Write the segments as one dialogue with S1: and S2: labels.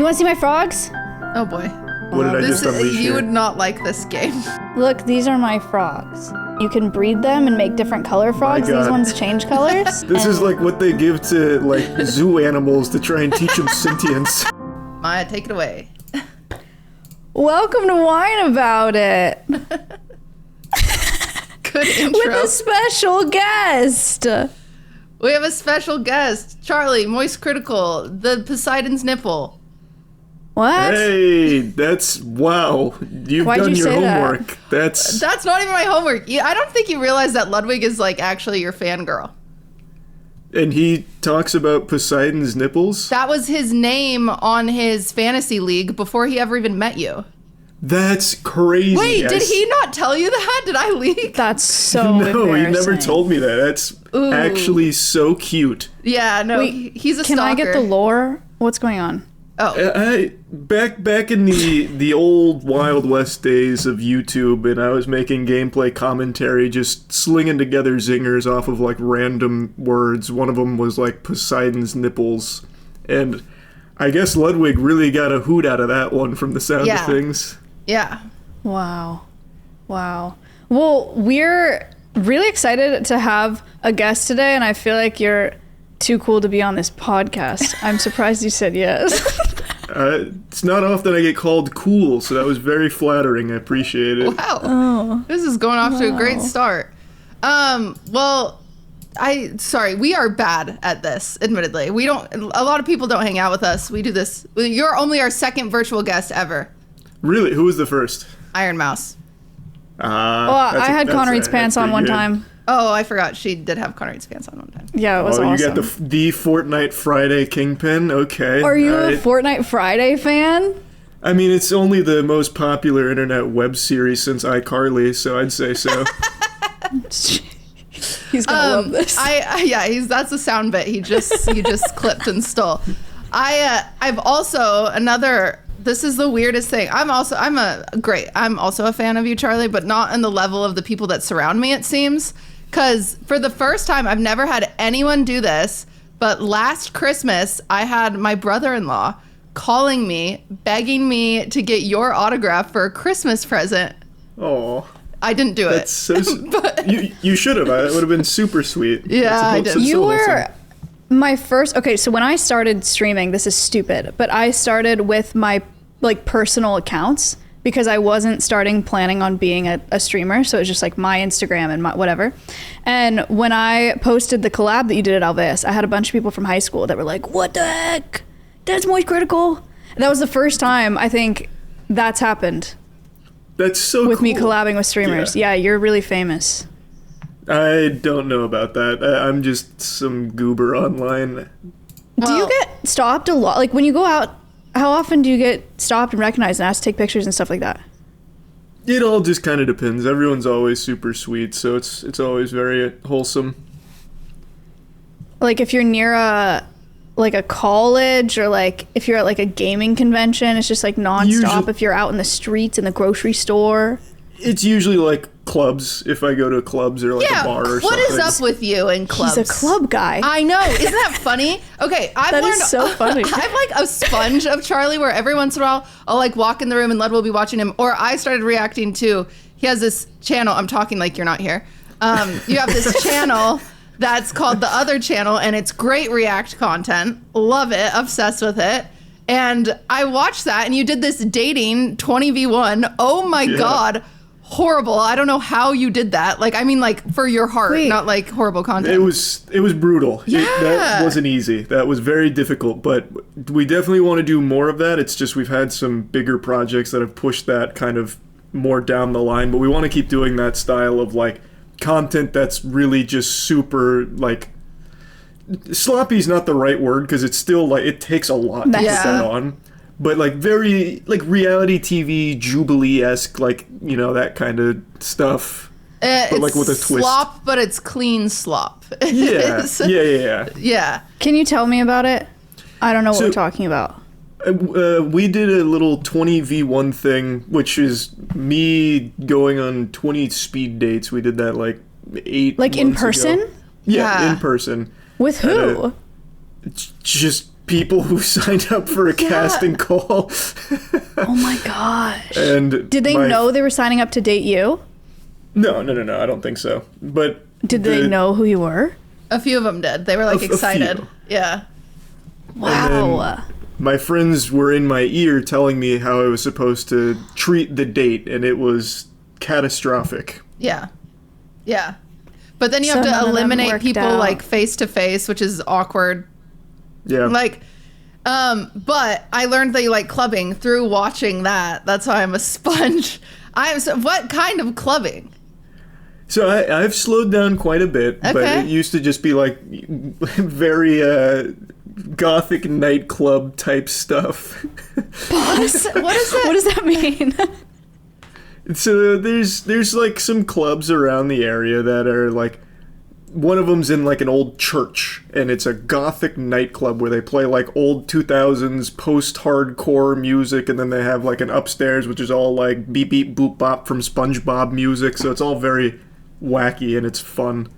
S1: want to see my frogs?
S2: Oh boy.
S3: What did I just unleash
S2: You
S3: here?
S2: would not like this game.
S1: Look, these are my frogs. You can breed them and make different color frogs.
S3: God.
S1: These ones change colors.
S3: This is like what they give to like zoo animals to try and teach them sentience.
S2: Maya, take it away.
S1: Welcome to Wine About It.
S2: Good intro.
S1: With a special guest.
S2: We have a special guest, Charlie, MoistCr1TiKaL, the Poseidon's nipple.
S1: What?
S3: Hey, that's wow. You've
S1: Why'd
S3: done
S1: you
S3: your
S1: say that?
S3: homework. That's
S2: That's not even my homework. I don't think you realize that Ludwig is like actually your fangirl.
S3: and he talks about Poseidon's nipples.
S2: That was his name on his fantasy league before he ever even met you.
S3: That's crazy.
S2: Wait, did he not tell you that? Did I leak?
S1: That's so
S3: No, he
S1: embarrassing.
S3: never told me that. That's
S2: Ooh.
S3: actually so cute.
S2: Yeah, no,
S1: Wait,
S2: he's a
S1: Can
S2: stalker.
S1: I get the lore? What's going on?
S2: Oh,
S3: Back in the old Wild West days of YouTube, and I was making gameplay commentary, just slinging together zingers off of like random words. One of them was like Poseidon's nipples, and I guess Ludwig really got a hoot out of that one from the sound
S2: Yeah.
S3: of things.
S2: yeah.
S1: Wow. Well, we're really excited to have a guest today, and I feel like you're too cool to be on this podcast. I'm surprised you said yes.
S3: It's not often I get called cool, so that was very flattering. I appreciate it.
S2: Wow.
S1: Oh.
S2: This is going off to a great start. Well, we are bad at this, admittedly. A lot of people don't hang out with us. We do this. You're only our second virtual guest ever.
S3: Really? Who was the first?
S2: Iron Mouse.
S1: Well, I had Connor Eats Pants on one time.
S2: Oh, I forgot. She did have Connor Eats Pants on one time.
S1: Yeah, it was awesome.
S3: You got the Fortnite Friday Kingpin? Okay.
S1: Are you
S3: all
S1: a
S3: right.
S1: Fortnite Friday fan?
S3: I mean, it's only the most popular internet web series since iCarly, so I'd say so.
S1: He's gonna love this.
S2: That's a sound bit he just clipped and stole. I've also another. This is the weirdest thing. I'm also a fan of you, Charlie, but not in the level of the people that surround me, it seems. Because for the first time, I've never had anyone do this, but last Christmas, I had my brother-in-law calling me, begging me to get your autograph for a Christmas present.
S3: Oh,
S2: I didn't do
S3: that's
S2: it.
S3: so. You should have. That would have been super sweet.
S2: Yeah, I did.
S1: You were my first. Okay, so when I started streaming, this is stupid, but I started with my like personal accounts because I wasn't planning on being a streamer. So it was just like my Instagram and my whatever. And when I posted the collab that you did at Alves, I had a bunch of people from high school that were like, "What the heck? That's MoistCr1TiKaL." And that was the first time I think that's happened.
S3: That's so
S1: with
S3: cool.
S1: me collabing with streamers. Yeah, you're really famous.
S3: I don't know about that. I'm just some goober online.
S1: Do you get stopped a lot? Like when you go out, how often do you get stopped and recognized and asked to take pictures and stuff like that?
S3: It all just kind of depends. Everyone's always super sweet, so it's always very wholesome.
S1: Like if you're near a college, or like if you're at like a gaming convention, it's just like nonstop. If you're out in the streets in the grocery store,
S3: it's usually like clubs. If I go to clubs or like a bar or something.
S2: What is up with you in clubs?
S1: he's a club guy.
S2: I know. Isn't that funny? Okay, I've
S1: That
S2: learned.
S1: is so funny.
S2: I'm like a sponge of Charlie, where every once in a while I'll like walk in the room and Lud will be watching him, or I started reacting to. He has this channel. I'm talking like you're not here. You have this channel that's called The Other Channel, and it's great React content. Love it. Obsessed with it. And I watched that, and you did this dating 20v1. Oh my God. Horrible. I don't know how you did that. Like, I mean, like for your heart, not like horrible content.
S3: It was brutal.
S2: Yeah.
S3: That wasn't easy. That was very difficult, but we definitely want to do more of that. It's just we've had some bigger projects that have pushed that kind of more down the line, but we want to keep doing that style of like content that's really just super like sloppy is not the right word because it's still like it takes a lot to put that on, but like very like reality TV Jubilee-esque, like, you know, that kind of stuff, but like with a twist.
S2: Slop, but it's clean slop.
S3: Yeah.
S1: Can you tell me about it? I don't know what we're talking about.
S3: We did a little 20v1 thing, which is me going on 20 speed dates. We did that like 8
S1: Like in
S3: months
S1: person?
S3: ago. Yeah, in person.
S1: With who?
S3: It's just people who signed up for a casting call.
S1: Oh my gosh.
S3: And
S1: did they know they were signing up to date you?
S3: No, I don't think so. But
S1: did they know who you were?
S2: A few of them did. They were like excited. Yeah.
S1: Wow.
S3: My friends were in my ear telling me how I was supposed to treat the date, and it was catastrophic.
S2: Yeah. Yeah. But then you have to eliminate people like face to face, which is awkward.
S3: Yeah.
S2: Like, but I learned that you like clubbing through watching that. That's why I'm a sponge. What kind of clubbing?
S3: So I've slowed down quite a bit, but it used to just be like very gothic nightclub type stuff.
S2: What is that?
S1: What does that mean?
S3: So there's like some clubs around the area that are like, one of them's in like an old church, and it's a gothic nightclub where they play like old 2000s post-hardcore music, and then they have like an upstairs which is all like beep beep boop bop from SpongeBob music, so it's all very wacky and it's fun.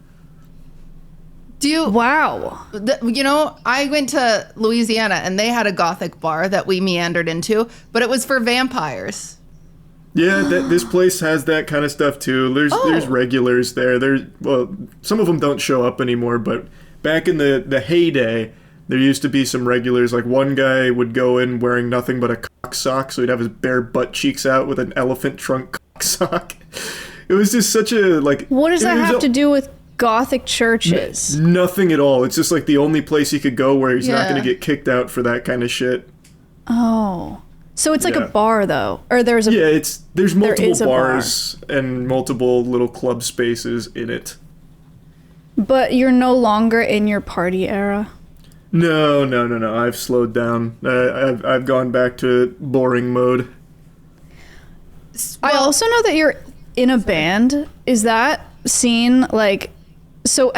S1: Wow.
S2: You know, I went to Louisiana and they had a gothic bar that we meandered into, but it was for vampires.
S3: Yeah, this place has that kind of stuff too. There's regulars there. Well, some of them don't show up anymore, but back in the heyday, there used to be some regulars. Like one guy would go in wearing nothing but a cock sock, so he'd have his bare butt cheeks out with an elephant trunk cock sock. It was just such a like.
S1: What does that have to do with Gothic churches?
S3: Nothing at all. It's just like the only place he could go where he's not going to get kicked out for that kind of shit.
S1: Oh. So it's like a bar, though, or there's
S3: multiple bars and multiple little club spaces in it.
S1: But you're no longer in your party era.
S3: No. I've slowed down. I've gone back to boring mode.
S1: I also know that you're in a band. Is that scene like? So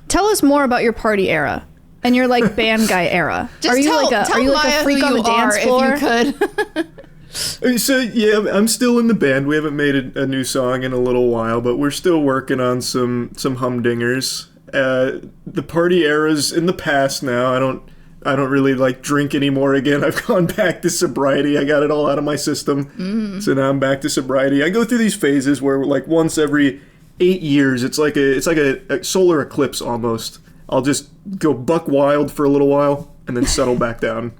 S1: tell us more about your party era. And your like band guy era.
S2: Are you like
S1: a freak on the dance floor?
S2: If you could.
S3: So yeah, I'm still in the band. We haven't made a new song in a little while, but we're still working on some humdingers. The party era's in the past now. I don't really like drink anymore again. I've gone back to sobriety. I got it all out of my system. So now I'm back to sobriety. I go through these phases where like once every 8 years, it's like a solar eclipse almost. I'll just go buck wild for a little while and then settle back down.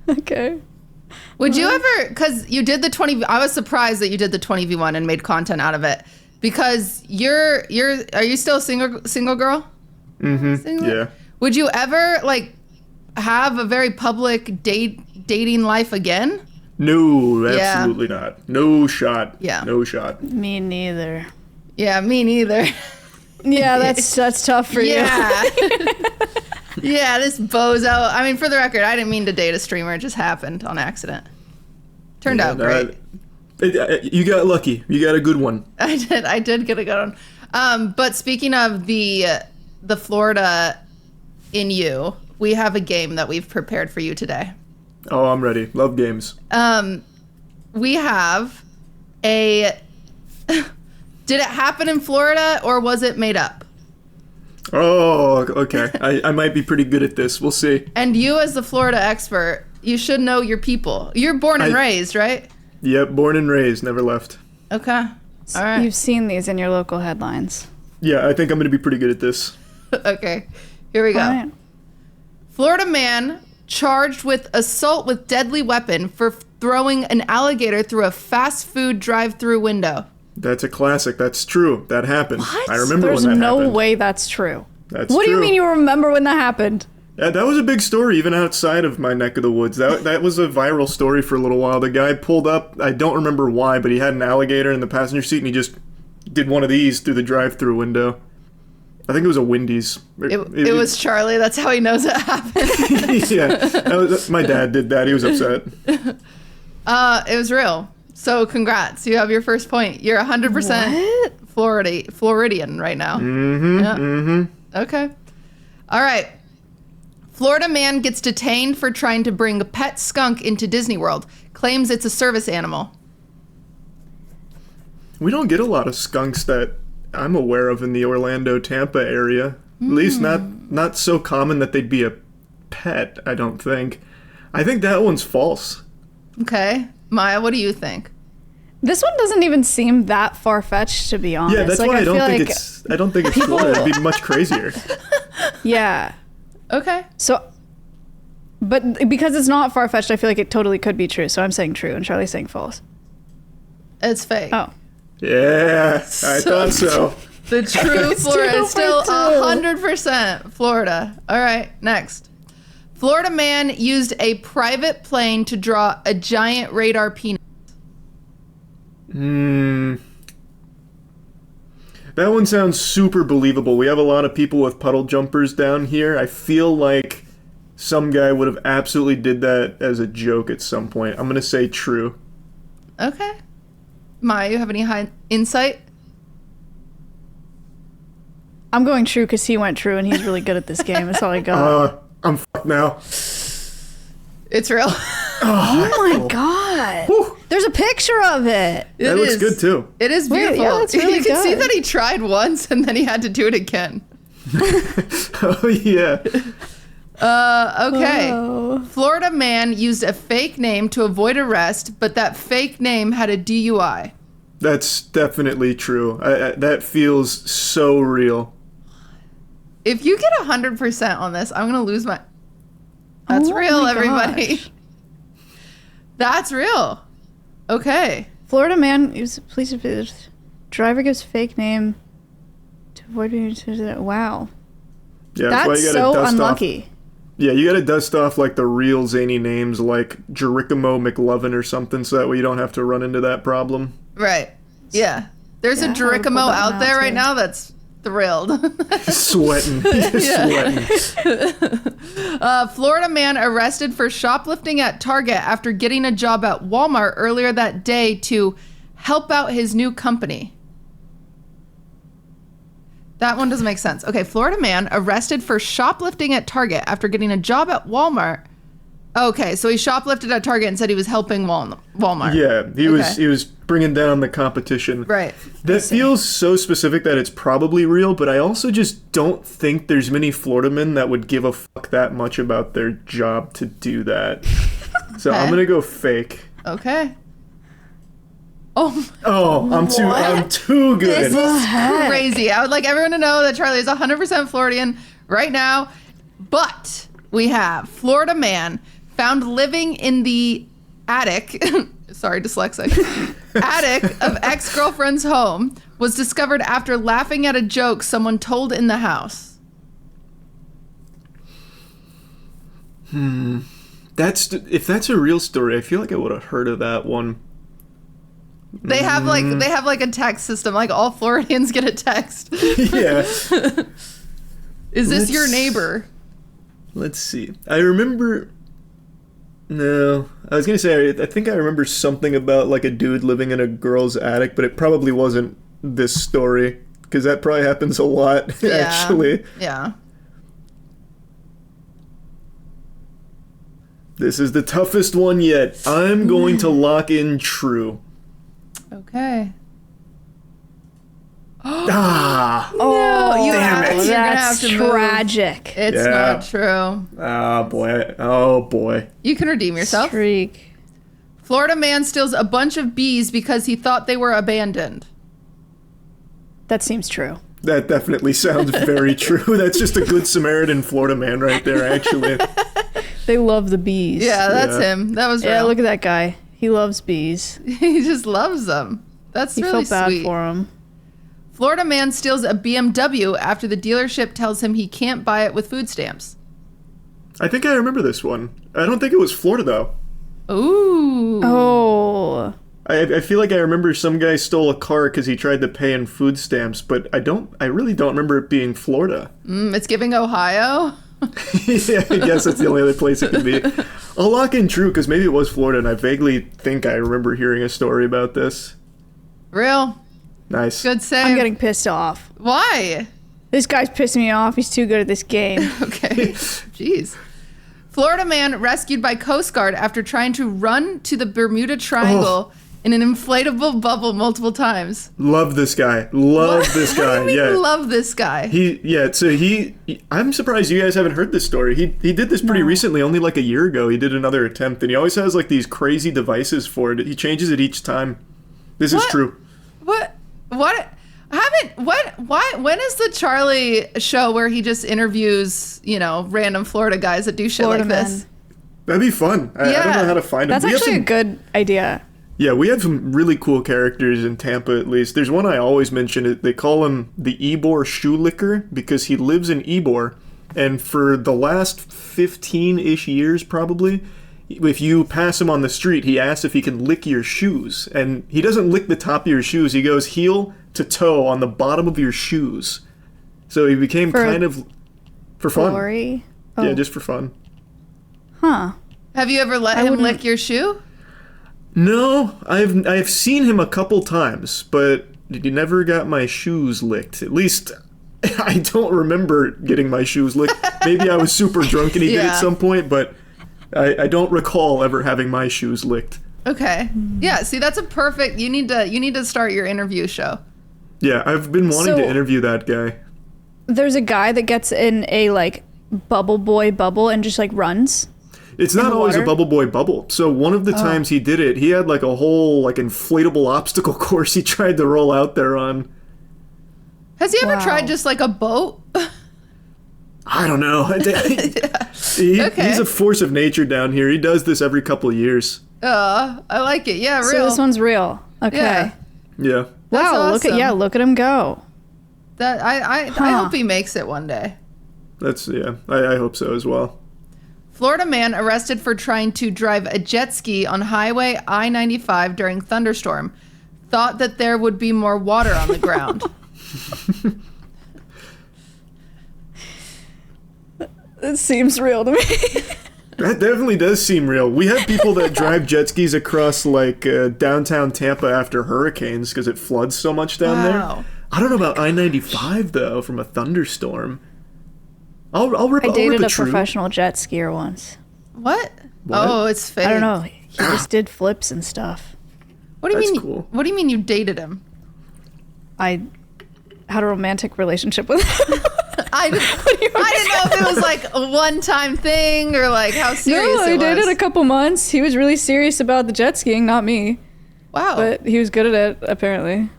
S1: Okay.
S2: Would you ever, because you did the 20, I was surprised that you did the 20v1 and made content out of it, because are you still a single girl?
S3: Mm-hmm.
S2: Single?
S3: Yeah.
S2: Would you ever like have a very public dating life again?
S3: No, absolutely not. No shot.
S2: Yeah.
S3: No shot.
S1: Me neither.
S2: Yeah, me neither.
S1: Yeah, that's tough for you.
S2: Yeah. Yeah, this bozo. I mean, for the record, I didn't mean to date a streamer. It just happened on accident. Turned out great.
S3: You got lucky. You got a good one.
S2: I did get a good one. But speaking of the Florida in you, we have a game that we've prepared for you today.
S3: Oh, I'm ready. Love games.
S2: We have a... Did it happen in Florida or was it made up?
S3: Oh, okay. I might be pretty good at this. We'll see.
S2: And you, as the Florida expert, you should know your people. You're born and raised, right?
S3: Yep, born and raised, never left.
S2: Okay. All right.
S1: You've seen these in your local headlines.
S3: Yeah, I think I'm going to be pretty good at this.
S2: Okay. Here we go.
S1: All right.
S2: Florida man charged with assault with deadly weapon for throwing an alligator through a fast food drive-through window.
S3: That's a classic. That's true. That happened.
S2: What?
S3: I remember
S1: There's
S3: when that happened.
S1: no way that's true.
S3: That's
S1: what
S3: true.
S1: do you mean you remember when that happened?
S3: Yeah, that was a big story even outside of my neck of the woods. That was a viral story for a little while. The guy pulled up, I don't remember why, but he had an alligator in the passenger seat and he just did one of these through the drive-through window. I think it was a Wendy's.
S2: It was Charlie. That's how he knows it happened.
S3: Yeah, my dad did that. He was upset.
S2: It was real. So congrats. You have your first point. You're 100% Floridian right now.
S3: Mm-hmm.
S2: Yeah.
S3: Mm-hmm.
S2: Okay. All right. Florida man gets detained for trying to bring a pet skunk into Disney World. Claims it's a service animal.
S3: We don't get a lot of skunks that I'm aware of in the Orlando, Tampa area. At least not so common that they'd be a pet, I don't think. I think that one's false.
S2: Okay. Maya, what do you think?
S1: This one doesn't even seem that far-fetched, to be honest.
S3: Yeah, that's why I don't think it's Florida. It'd be much crazier.
S1: Yeah.
S2: Okay.
S1: So, but because it's not far-fetched, I feel like it totally could be true. So I'm saying true, and Charlie's saying false.
S2: It's fake.
S1: Oh.
S3: Yeah, I thought so.
S2: The true Florida is still 100% Florida. All right, next. Florida man used a private plane to draw a giant radar penis.
S3: That one sounds super believable. We have a lot of people with puddle jumpers down here. I feel like some guy would have absolutely did that as a joke at some point. I'm going to say true.
S2: Okay. Maya, you have any insight?
S1: I'm going true because he went true, and he's really good at this game. That's all I got.
S3: I'm fucked now.
S2: It's real.
S1: Oh my god.
S3: Whew.
S1: There's a picture of it.
S3: That looks good too.
S2: It is
S1: Wait,
S2: beautiful.
S1: yeah, it's really
S2: you can see
S1: good.
S2: that he tried once and then he had to do it again.
S3: Oh yeah.
S2: Okay.
S1: Oh.
S2: Florida man used a fake name to avoid arrest, but that fake name had a DUI.
S3: That's definitely true. That feels so real.
S2: If you get 100% on this, I'm going to lose my... That's
S1: Oh
S2: real,
S1: my
S2: everybody.
S1: gosh.
S2: That's real. Okay.
S1: Florida man uses police driver gives fake name to avoid being... Wow.
S3: Yeah, why
S1: That's
S3: you gotta
S1: so
S3: dust
S1: unlucky.
S3: Off. Yeah, you gotta dust off like the real zany names like Jericamo McLovin or something, so that way you don't have to run into that problem.
S2: Right. Yeah. There's
S1: Yeah,
S2: a
S1: I would put
S2: Jericamo
S1: that
S2: out
S1: one
S2: there
S1: out,
S2: right
S1: too.
S2: now that's thrilled.
S3: Sweating. Sweating.
S2: Florida man arrested for shoplifting at Target after getting a job at Walmart earlier that day to help out his new company. That one doesn't make sense. Okay, Florida man arrested for shoplifting at Target after getting a job at Walmart. Okay, so he shoplifted at Target and said he was helping Walmart.
S3: Yeah, he was bringing down the competition.
S2: Right.
S3: That feels so specific that it's probably real, but I also just don't think there's many Florida men that would give a fuck that much about their job to do that. So I'm gonna go fake.
S2: Okay. Oh,
S3: I'm too good.
S2: this is crazy. I would like everyone to know that Charlie is 100% Floridian right now. But we have Florida man found living in the attic. Sorry, dyslexic. Attic of ex-girlfriend's home was discovered after laughing at a joke someone told in the house.
S3: If that's a real story, I feel like I would have heard of that one.
S2: They have like a text system. Like all Floridians get a text.
S3: Yeah.
S2: Is this your neighbor?
S3: Let's see. I remember. No, I was gonna say I think I remember something about like a dude living in a girl's attic, but it probably wasn't this story because that probably happens a lot actually.
S2: Yeah.
S3: This is the toughest one yet. I'm going to lock in true.
S2: Okay.
S3: Ah.
S1: Oh,
S2: you
S3: damn
S2: have,
S3: it.
S2: you're gonna
S1: That's
S2: have to move.
S1: tragic.
S2: It's
S3: Yeah.
S2: not true.
S3: Oh boy.
S2: You can redeem yourself.
S1: Streak.
S2: Florida man steals a bunch of bees because he thought they were abandoned.
S1: That seems true.
S3: That definitely sounds very true. That's just a good Samaritan Florida man right there, actually.
S1: They love the bees.
S2: Yeah, that's
S3: Yeah.
S2: him. That was
S1: Yeah,
S2: real.
S1: look at that guy. He loves bees.
S2: He just loves them. That's
S1: He
S2: really
S1: felt bad
S2: sweet.
S1: for him.
S2: Florida man steals a BMW after the dealership tells him he can't buy it with food stamps.
S3: I think I remember this one. I don't think it was Florida though.
S2: Ooh.
S1: Oh.
S3: I feel like I remember some guy stole a car because he tried to pay in food stamps, but I really don't remember it being Florida.
S2: It's giving Ohio.
S3: Yeah, I guess that's the only other place it could be. I'll lock in true because maybe it was Florida, and I vaguely think I remember hearing a story about this.
S2: Real.
S3: Nice.
S2: Good save.
S1: I'm getting pissed off.
S2: Why?
S1: This guy's pissing me off. He's too good at this game.
S2: Okay. Jeez. Florida man rescued by Coast Guard after trying to run to the Bermuda Triangle in an inflatable bubble multiple times.
S3: Love this guy. Love this guy.
S2: What do you mean,
S3: Yeah.
S2: love this guy?
S3: I'm surprised you guys haven't heard this story. He did this pretty recently, only like a year ago. He did another attempt, and he always has like these crazy devices for it. He changes it each time. This is true.
S2: What? When is the Charlie show where he just interviews, random Florida guys that do shit
S1: Florida
S2: like this?
S1: men.
S3: That'd be fun. I don't know how to find him.
S1: That's actually a good idea.
S3: Yeah, we have some really cool characters in Tampa, at least. There's one I always mention. They call him the Ybor Shoe Licker because he lives in Ybor. And for the last 15-ish years, probably, if you pass him on the street, he asks if he can lick your shoes. And he doesn't lick the top of your shoes. He goes heel to toe on the bottom of your shoes. So he became for fun.
S1: Glory?
S3: Yeah, just for fun.
S1: Huh.
S2: Have you ever let him lick your shoe?
S3: No, I've seen him a couple times, but he never got my shoes licked. At least I don't remember getting my shoes licked. Maybe I was super drunk and he did at some point, but I don't recall ever having my shoes licked.
S2: Okay. Yeah, see, that's a perfect... You need to start your interview show.
S3: Yeah, I've been wanting to interview that guy.
S1: There's a guy that gets in a like bubble boy bubble and just like runs.
S3: It's not always a bubble boy bubble. So one of the times he did it, he had like a whole like inflatable obstacle course he tried to roll out there on.
S2: Has he ever tried just like a boat?
S3: I don't know. He's a force of nature down here. He does this every couple of years.
S2: I like it. Yeah, real.
S1: So this one's real. Okay.
S2: Yeah.
S3: Yeah.
S2: That's
S1: Wow,
S2: awesome.
S1: look at him go.
S2: That I hope he makes it one day.
S3: I hope so as well.
S2: Florida man arrested for trying to drive a jet ski on Highway I-95 during thunderstorm. Thought that there would be more water on the ground.
S1: It seems real to me.
S3: That definitely does seem real. We have people that drive jet skis across like downtown Tampa after hurricanes because it floods so much down there. I don't know about I-95 though from a thunderstorm.
S1: I dated a professional jet skier once.
S2: What? Oh, it's fake.
S1: I don't know. He just did flips and stuff.
S2: What do you
S3: That's
S2: mean?
S3: cool.
S2: What do you mean you dated him?
S1: I had a romantic relationship with him.
S2: I didn't know if it was like a one-time thing or like how serious
S1: No,
S2: it
S1: I
S2: was.
S1: dated a couple months. He was really serious about the jet skiing, not me.
S2: Wow.
S1: But he was good at it, apparently.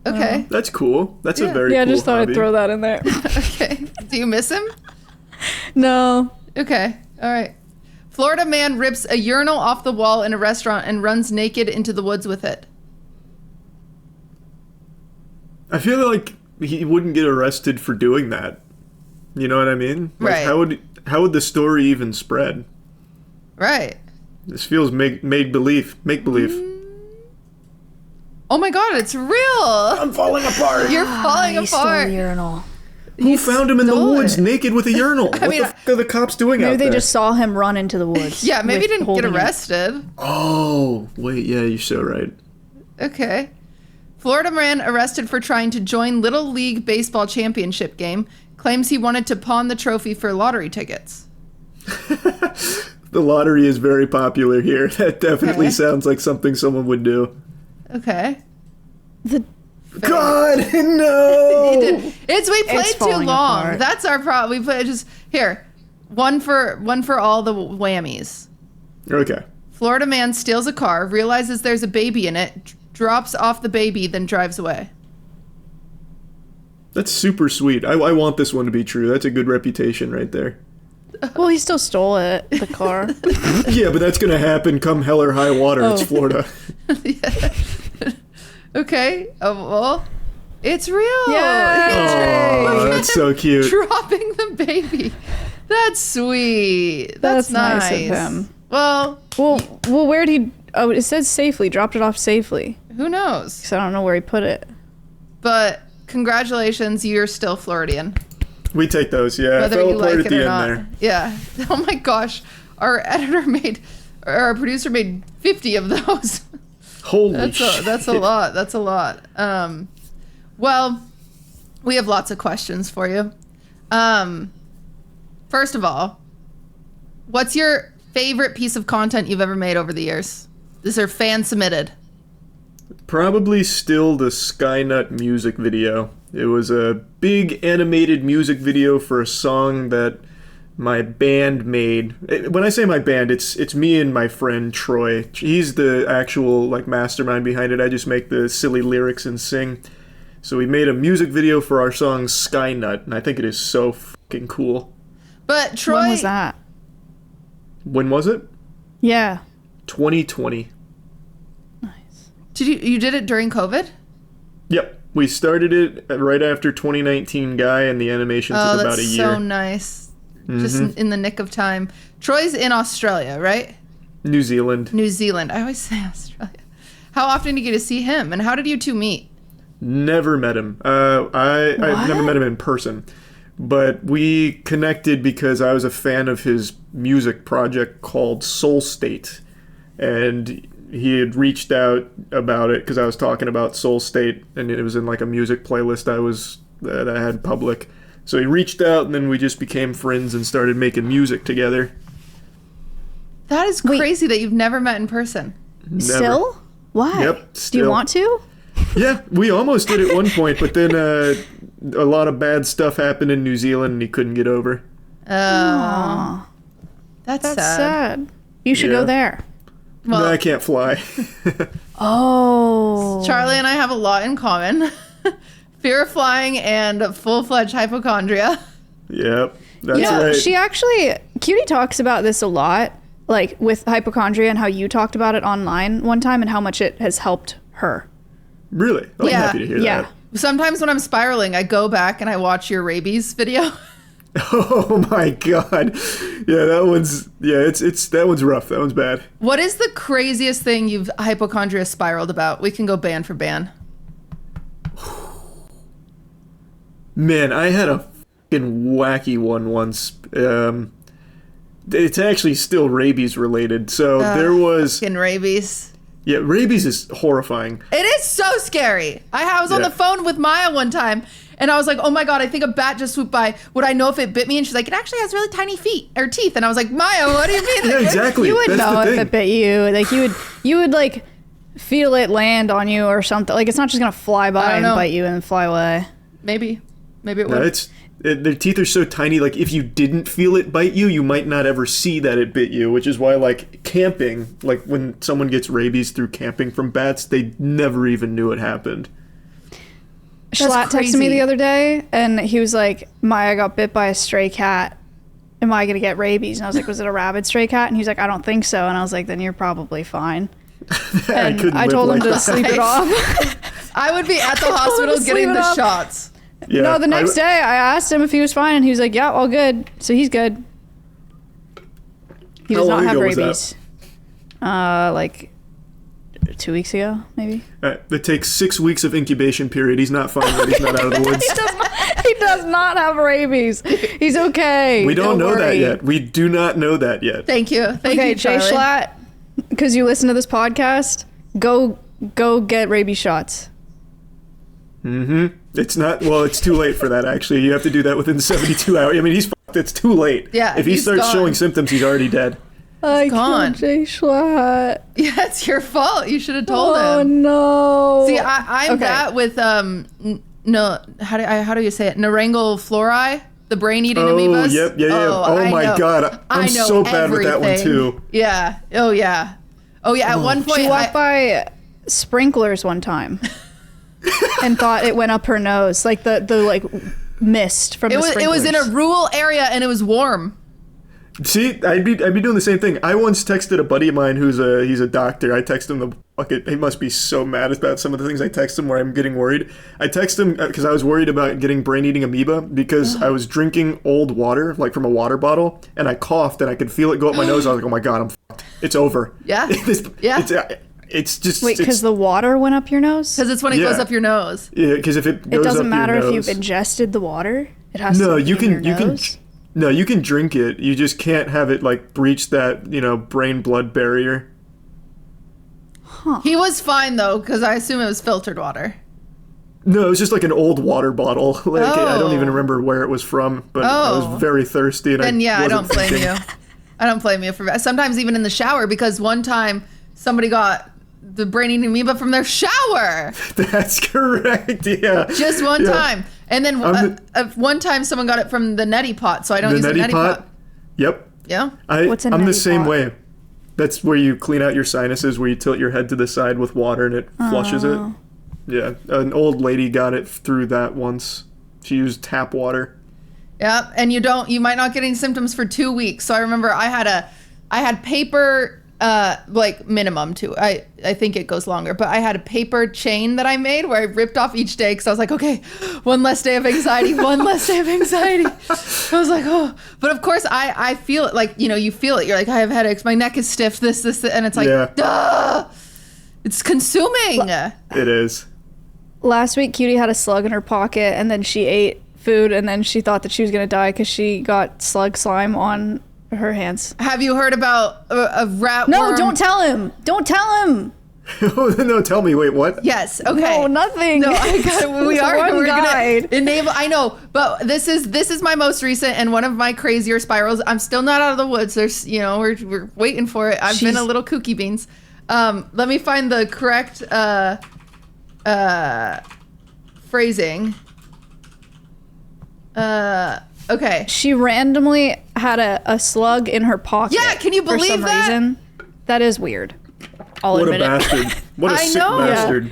S2: Okay.
S3: That's cool. That's a very cool
S1: I just thought
S3: hobby.
S1: I'd throw that in there.
S2: Okay. Do you miss him?
S1: No.
S2: Okay. All right. Florida man rips a urinal off the wall in a restaurant and runs naked into the woods with it.
S3: I feel like he wouldn't get arrested for doing that. You know what I mean? Like,
S2: Right.
S3: How would the story even spread?
S2: Right.
S3: This feels make believe.
S2: Oh my God, it's real.
S3: I'm falling apart.
S2: You're falling
S1: He stole
S2: apart.
S1: a urinal.
S3: Who found him in the
S2: stole
S3: woods
S2: it.
S3: naked with a urinal? What
S2: mean,
S3: the fuck are the cops doing
S1: Maybe
S3: out
S1: they
S3: there?
S1: just saw him run into the woods.
S2: Yeah, maybe he
S1: with
S2: didn't get
S1: holding it.
S2: arrested.
S3: Oh, wait, yeah, you're so right.
S2: Okay. Florida man arrested for trying to join Little League Baseball Championship game. Claims he wanted to pawn the trophy for lottery tickets.
S3: The lottery is very popular here. That definitely sounds like something someone would do.
S2: Okay.
S3: God, no!
S2: He did. We played too
S1: falling
S2: long.
S1: apart.
S2: That's our problem. We played just here. One for all the whammies.
S3: Okay.
S2: Florida man steals a car, realizes there's a baby in it, drops off the baby, then drives away.
S3: That's super sweet. I want this one to be true. That's a good reputation right there.
S1: Well, he still stole it, the car.
S3: Yeah, but that's going to happen come hell or high water. It's Florida.
S2: Okay. Well, it's real.
S1: Yeah.
S3: Oh, that's so cute.
S2: Dropping the baby. That's sweet. That's nice
S1: of him.
S2: Well,
S1: Well, where'd he... Oh, it says safely. Dropped it off safely.
S2: who knows?
S1: So I don't know where he put it.
S2: But congratulations, you're still Floridian.
S3: We take those, yeah.
S2: Whether
S3: Fell
S2: you
S3: apart
S2: like
S3: at
S2: it
S3: the
S2: or
S3: end
S2: not.
S3: there.
S2: Yeah. Oh my gosh. Our producer made 50 of those.
S3: Holy shit.
S2: That's a lot. That's a lot. Well, we have lots of questions for you. First of all, what's your favorite piece of content you've ever made over the years? These are fan submitted.
S3: Probably still the Skynut music video. It was a big animated music video for a song that my band made. When I say my band, it's me and my friend Troy. He's the actual like mastermind behind it. I just make the silly lyrics and sing. So we made a music video for our song Skynut, and I think it is so fucking cool.
S2: But Troy,
S1: When was that?
S3: When was it?
S1: Yeah.
S3: 2020.
S1: Nice.
S2: you did it during COVID?
S3: Yep. We started it right after 2019 Guy, and the animation took about a year.
S2: Oh, that's so nice. Just in the nick of time. Troy's in Australia, right?
S3: New Zealand.
S2: New Zealand. I always say Australia. How often do you get to see him? And how did you two meet?
S3: Never met him. I've never met him in person. But we connected because I was a fan of his music project called Soul State. And he had reached out about it because I was talking about Soul State, and it was in like a music playlist that I had public. So he reached out, and then we just became friends and started making music together.
S2: That is crazy that you've never met in person.
S3: Never.
S1: Still? Why?
S3: Yep,
S1: Do
S3: still.
S1: you want to?
S3: Yeah, we almost did at one point, but then a lot of bad stuff happened in New Zealand, and he couldn't get over.
S1: Aw.
S2: That's
S1: That's
S2: sad.
S1: sad. You should go there.
S2: Well,
S3: No, I can't fly.
S1: Oh.
S2: Charlie and I have a lot in common. Fear of flying and full-fledged hypochondria.
S3: Yep, that's
S1: Yeah,
S3: right.
S1: Cutie talks about this a lot, like with hypochondria and how you talked about it online one time and how much it has helped her.
S3: Really? I'm
S2: Yeah,
S3: happy to hear
S1: yeah.
S3: that.
S2: Sometimes when I'm spiraling, I go back and I watch your rabies video.
S3: Oh my god. Yeah, that one's rough. That one's bad.
S2: What is the craziest thing you've hypochondria spiraled about? We can go ban for ban.
S3: Man, I had a fucking wacky one once. It's actually still rabies related. So there was...
S2: In rabies.
S3: Yeah, rabies is horrifying.
S2: It is so scary. I was on
S3: Yeah.
S2: the phone with Maya one time, and I was like, oh my God, I think a bat just swooped by. Would I know if it bit me? And she's like, it actually has really tiny feet or teeth. And I was like, Maya, what do you mean?
S3: Yeah, exactly.
S1: You would
S3: That's
S1: know
S3: the
S1: if
S3: thing.
S1: it bit you. Like you would like feel it land on you or something. Like it's not just gonna fly
S2: I
S1: by
S2: don't
S1: and
S2: know.
S1: bite you and fly away.
S2: Maybe it
S3: No,
S2: would.
S3: their teeth are so tiny, like if you didn't feel it bite you, you might not ever see that it bit you, which is why like camping, like when someone gets rabies through camping from bats, they never even knew it happened.
S1: Schlatt texted me
S2: crazy.
S1: the other day and he was like, Maya got bit by a stray cat. Am I gonna get rabies? And I was like, was it a rabid stray cat? And he's like, I don't think so. And I was like, then you're probably fine. And
S3: couldn't
S1: I
S3: live
S1: told him
S3: like
S1: to
S3: that.
S1: sleep it off.
S2: I would be at the
S1: told him
S2: hospital
S1: to
S2: getting
S1: sleep it
S2: the
S1: off.
S2: shots.
S3: Yeah,
S1: No, the next day I asked him if he was fine and he was like, yeah, all good. So he's good. He
S3: How
S1: does not
S3: long
S1: have
S3: ago was
S1: rabies. Like 2 weeks ago, maybe.
S3: It takes 6 weeks of incubation period. He's not fine yet. He's not out of the woods.
S1: He does not have rabies. He's okay.
S3: We don't know that
S1: worry.
S3: yet. We do not know that yet.
S2: Thank you. Thank
S1: Okay,
S2: you,
S1: Jay
S2: Charlie.
S1: Schlatt, because you listen to this podcast, go get rabies shots.
S3: It's not, well, it's too late for that, actually. You have to do that within 72 hours. I mean, he's fucked. It's too late.
S2: Yeah,
S3: If he
S2: he's
S3: starts
S2: gone.
S3: showing symptoms, he's already dead.
S1: I
S2: gone.
S1: killed Jay Schlatt.
S2: Yeah, it's your fault. You should have told
S1: Oh
S2: him.
S1: no.
S2: See, I'm
S1: Okay.
S2: that with no, how do you say it? Narangal flori, the brain-eating amoebas.
S3: Yep, yeah.
S2: Oh,
S3: Oh
S2: I
S3: my
S2: know.
S3: God.
S2: I
S3: I'm
S2: know
S3: so bad with that one,
S2: everything.
S3: too.
S2: Yeah. Oh yeah. Oh yeah. At one point,
S1: She walked by sprinklers one time and thought it went up her nose, like the like mist from
S2: it
S1: the
S2: was
S1: sprinklers.
S2: in a rural area and it was warm.
S3: See, I'd be doing the same thing. I once texted a buddy of mine he's a doctor. I texted him the bucket. He must be so mad about some of the things I text him where I'm getting worried. I texted him because I was worried about getting brain-eating amoeba because I was drinking old water, like from a water bottle, and I coughed and I could feel it go up my nose. I was like, oh my God, I'm fucked. It's over.
S2: Yeah.
S3: Yeah.
S2: Yeah.
S3: It's just...
S1: Wait,
S3: it's-
S1: because the water went up your nose?
S2: Because it's when it
S3: Yeah.
S2: goes up your nose.
S3: Yeah, because if it goes
S1: It doesn't
S3: up
S1: matter
S3: your
S1: if
S3: nose,
S1: you've ingested the water. It has
S3: No,
S1: to be
S3: you
S1: in
S3: can
S1: your
S3: you can
S1: nose.
S3: no, you can drink it. You just can't have it like breach that, brain blood barrier.
S2: He was fine though, because I assume it was filtered water.
S3: No, it was just like an old water bottle. Like I don't even
S2: Oh.
S3: remember where it was from, but I
S2: Oh.
S3: was very thirsty and
S2: Then yeah, I
S3: wasn't
S2: don't blame
S3: thinking.
S2: you. I don't blame you for that. Sometimes even in the shower, because one time somebody got the brain-eating amoeba from their shower.
S3: That's correct. Yeah.
S2: Just one time. And then one time someone got it from the neti pot, so I don't use the neti pot.
S3: Yep.
S2: Yeah.
S1: What's a
S3: I'm the
S1: neti
S3: same
S1: pot?
S3: way. That's where you clean out your sinuses, where you tilt your head to the side with water and it flushes it. Yeah. An old lady got it through that once. She used tap water.
S2: Yeah, and you might not get any symptoms for 2 weeks. So I remember I had paper, like minimum too. I think it goes longer, but I had a paper chain that I made where I ripped off each day because I was like, okay, one less day of anxiety, one less day of anxiety. I was like, oh, but of course I feel it, like, you feel it. You're like, I have headaches, my neck is stiff, this, and it's like, duh, it's consuming.
S3: It is.
S1: Last week, Cutie had a slug in her pocket, and then she ate food, and then she thought that she was going to die because she got slug slime on her hands.
S2: Have you heard about a rat
S1: No,
S2: worm?
S1: don't tell him. Don't tell him.
S3: No, tell me. Wait, what?
S2: Yes. Okay.
S1: No, nothing.
S2: No, I got it. We're
S1: guide.
S2: gonna enable. I know, but this is my most recent and one of my crazier spirals. I'm still not out of the woods. There's, we're waiting for it. I've been a little kooky beans. Let me find the correct phrasing. Okay.
S1: She randomly had a slug in her pocket.
S2: Yeah, can you believe
S1: for some
S2: that?
S1: reason. That is weird. I'll
S3: What a
S1: admit it.
S3: bastard. What a
S2: I
S3: sick
S2: know.
S3: bastard.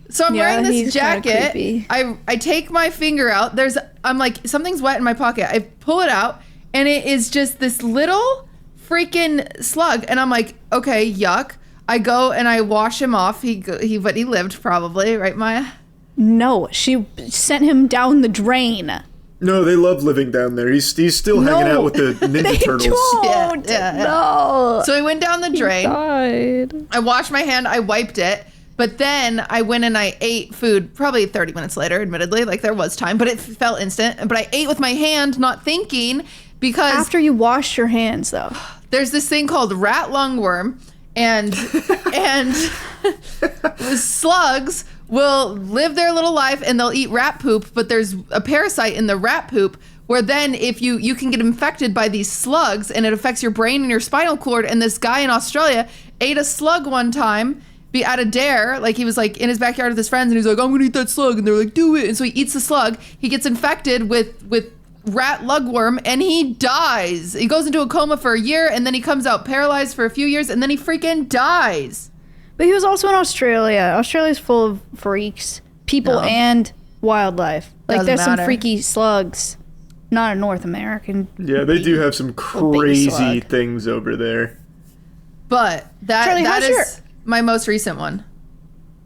S2: So I'm
S1: Yeah,
S2: wearing this
S1: he's kinda
S2: jacket.
S1: creepy.
S2: I take my finger out. I'm like, something's wet in my pocket. I pull it out, and it is just this little freaking slug. And I'm like, okay, yuck. I go and I wash him off. But he lived probably, right, Maya?
S1: No, she sent him down the drain.
S3: No, they love living down there. He's still hanging out with the Ninja
S1: they
S3: Turtles.
S1: Don't.
S2: Yeah.
S1: No.
S2: So I went down the drain.
S1: Died.
S2: I washed my hand. I wiped it. But then I went and I ate food probably 30 minutes later, admittedly. Like, there was time, but it felt instant. But I ate with my hand, not thinking, because
S1: After you washed your hands, though.
S2: there's this thing called rat lungworm, and slugs will live their little life and they'll eat rat poop, but there's a parasite in the rat poop where then if you can get infected by these slugs and it affects your brain and your spinal cord. And this guy in Australia ate a slug one time at a dare. Like, he was like in his backyard with his friends and he's like, I'm gonna eat that slug, and they're like, do it. And so he eats the slug. He gets infected with rat lugworm and he dies. He goes into a coma for a year and then he comes out paralyzed for a few years and then he freaking dies.
S1: But he was also in Australia. Australia's full of freaks, people and wildlife. Like,
S2: Doesn't
S1: there's some
S2: matter.
S1: freaky slugs. Not a North American.
S3: Yeah, they do have some
S1: big
S3: crazy
S1: slug.
S3: things over there.
S2: But
S1: Charlie,
S2: that
S1: how's
S2: is my most recent one.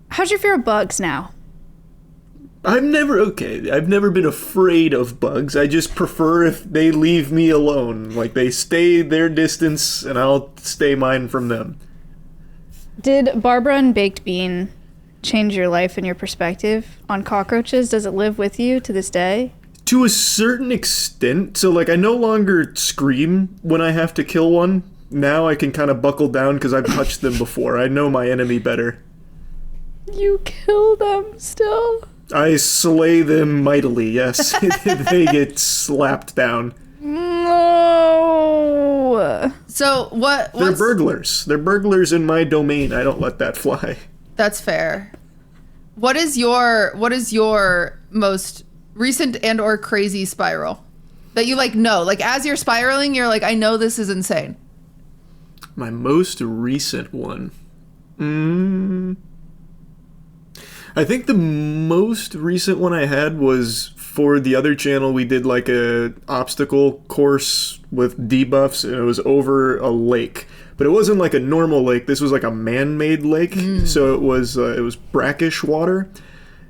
S1: How's your fear of bugs now?
S3: I've never been afraid of bugs. I just prefer if they leave me alone. Like, they stay their distance and I'll stay mine from them.
S1: Did Barbara and Baked Bean change your life and your perspective on cockroaches? Does it live with you to this day?
S3: To a certain extent. So, like, I no longer scream when I have to kill one. Now I can kind of buckle down because I've touched them before. I know my enemy better.
S1: You kill them still?
S3: I slay them mightily, yes. They get slapped down.
S1: No.
S2: So
S3: They're burglars. They're burglars in my domain. I don't let that fly.
S2: That's fair. What is your most recent and or crazy spiral that you know? Like, as you're spiraling, you're like, I know this is insane.
S3: My most recent one. I think the most recent one I had was for the other channel. We did like a obstacle course with debuffs, and it was over a lake. But it wasn't like a normal lake. This was like a man-made lake. So it was brackish water.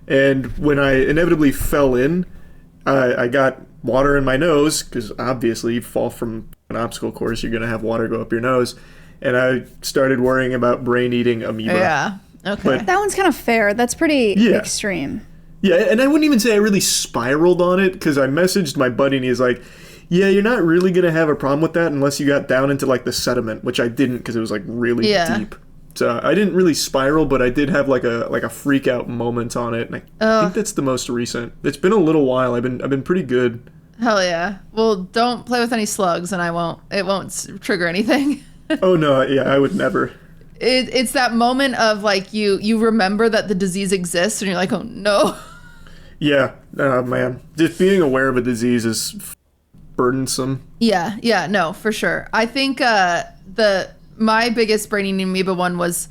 S3: And when I inevitably fell in, I got water in my nose, because obviously you fall from an obstacle course, you're going to have water go up your nose. And I started worrying about brain-eating amoeba.
S2: Yeah. Okay.
S3: But
S1: That one's kind of fair. That's pretty extreme.
S3: yeah, and I wouldn't even say I really spiraled on it, because I messaged my buddy and he's like, yeah, you're not really going to have a problem with that unless you got down into like the sediment, which I didn't, because it was like really deep. So I didn't really spiral, but I did have like a freak out moment on it, and I think that's the most recent. It's been a little while. I've been pretty good.
S2: Hell yeah. Well, don't play with any slugs and it won't trigger anything.
S3: Oh no, yeah, I would never.
S2: it's that moment of like you remember that the disease exists and you're like, oh no.
S3: Yeah, man. Just being aware of a disease is burdensome.
S2: Yeah, no, for sure. I think my biggest brain-eating amoeba one was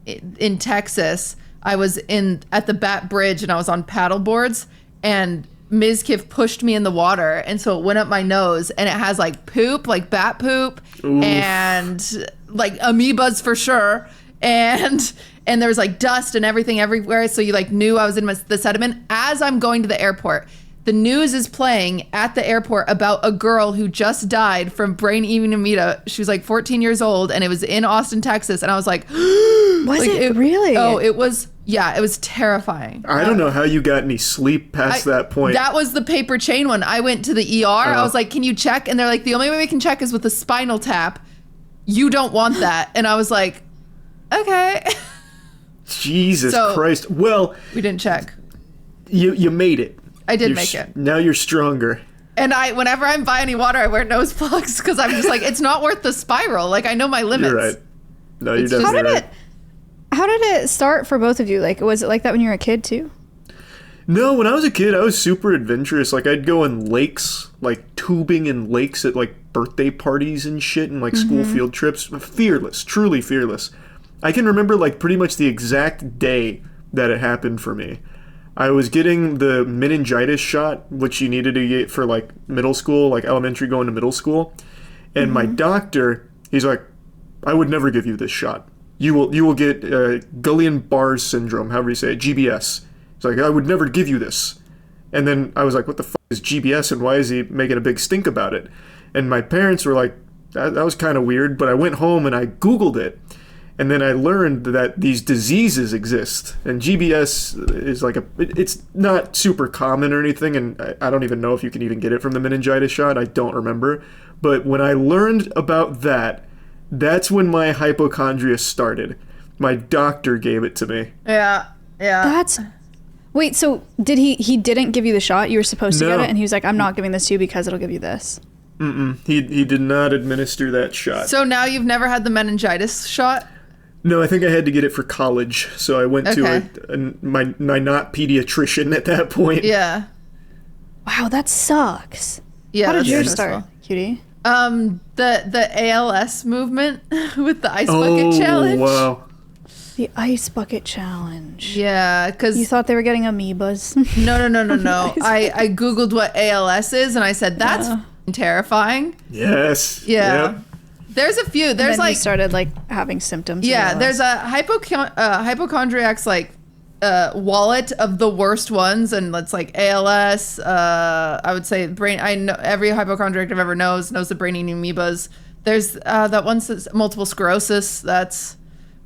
S2: in Texas. I was at the Bat Bridge and I was on paddle boards and Ms. Kiff pushed me in the water, and so it went up my nose, and it has like poop, like bat poop,
S3: Oof.
S2: and like amoebas for sure, and there was like dust and everything everywhere. So you like knew I was in the sediment. As I'm going to the airport, the news is playing at the airport about a girl who just died from brain-eating amoeba. She was like 14 years old, and it was in Austin, Texas, and I was like,
S1: was like, it really?
S2: Oh, it was. Yeah, it was terrifying.
S3: I don't know how you got any sleep past that point.
S2: That was the paper chain one. I went to the ER. I was like, can you check? And they're like, the only way we can check is with a spinal tap. You don't want that. And I was like, okay.
S3: Jesus Christ. Well,
S2: we didn't check.
S3: You made it.
S2: I did make it.
S3: Now you're stronger.
S2: And whenever I'm buying any water, I wear nose plugs because I'm just like, it's not worth the spiral. Like, I know my limits.
S3: You're right. No, you're definitely right.
S1: How did it start for both of you? Like, was it like that when you were a kid too?
S3: No, when I was a kid, I was super adventurous. Like, I'd go in lakes, like tubing in lakes at like birthday parties and shit and like school field trips. Fearless, truly fearless. I can remember like pretty much the exact day that it happened for me. I was getting the meningitis shot, which you needed to get for like middle school, like elementary going to middle school. And my doctor, he's like, I would never give you this shot. You will get Guillain-Barré syndrome, however you say it, GBS. It's like, I would never give you this. And then I was like, what the fuck is GBS and why is he making a big stink about it? And my parents were like, that was kind of weird, but I went home and I Googled it. And then I learned that these diseases exist. And GBS is like it's not super common or anything, and I don't even know if you can even get it from the meningitis shot. I don't remember. But when I learned about that, that's when my hypochondria started. My doctor gave it to me.
S2: Yeah.
S1: Wait, so he didn't give you the shot? You were supposed to
S3: No.
S1: get it, and he was like, I'm not giving this to you because it'll give you this.
S3: He did not administer that shot.
S2: So now you've never had the meningitis shot?
S3: No, I think I had to get it for college. So I went
S2: Okay.
S3: to my not pediatrician at that point.
S2: Yeah.
S1: Wow, that sucks.
S2: Yeah.
S1: How did
S2: that's
S1: yours
S2: stressful.
S1: start, Cutie?
S2: The ALS movement with the ice bucket challenge.
S3: Wow.
S1: The ice bucket challenge.
S2: Yeah, because
S1: You thought they were getting amoebas?
S2: no. I googled what ALS is and I said that's f***ing terrifying.
S3: Yes.
S2: Yeah.
S3: Yep.
S2: There's a few. There's
S1: Then you
S2: like
S1: started like having symptoms.
S2: yeah.
S1: and
S2: There's a hypochondriac's like wallet of the worst ones, and it's like ALS. I would say brain. I know every hypochondriac I've ever knows the brain-eating amoebas. There's that one that's multiple sclerosis. That's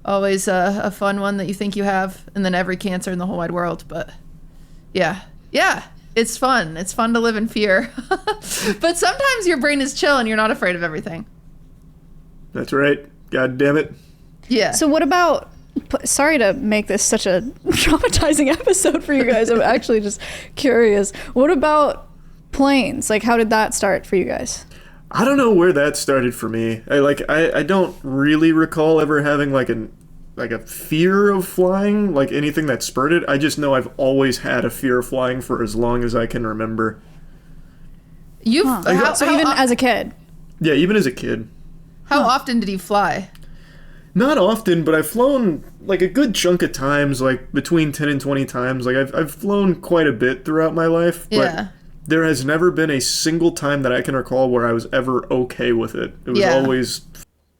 S2: always a fun one that you think you have, and then every cancer in the whole wide world. But yeah, it's fun. It's fun to live in fear. But sometimes your brain is chill and you're not afraid of everything.
S3: That's right. God damn it.
S2: Yeah.
S1: So what about? Sorry to make this such a traumatizing episode for you guys. I'm actually just curious. What about planes? Like, how did that start for you guys?
S3: I don't know where that started for me. I don't really recall ever having like a fear of flying, like anything that spurred it. I just know I've always had a fear of flying for as long as I can remember.
S1: So even as a kid?
S3: Yeah, even as a kid.
S2: How often did you fly?
S3: Not often, but I've flown like a good chunk of times, like between 10 and 20 times. Like I've flown quite a bit throughout my life, but
S2: Yeah.
S3: there has never been a single time that I can recall where I was ever okay with it. It was
S2: Yeah.
S3: always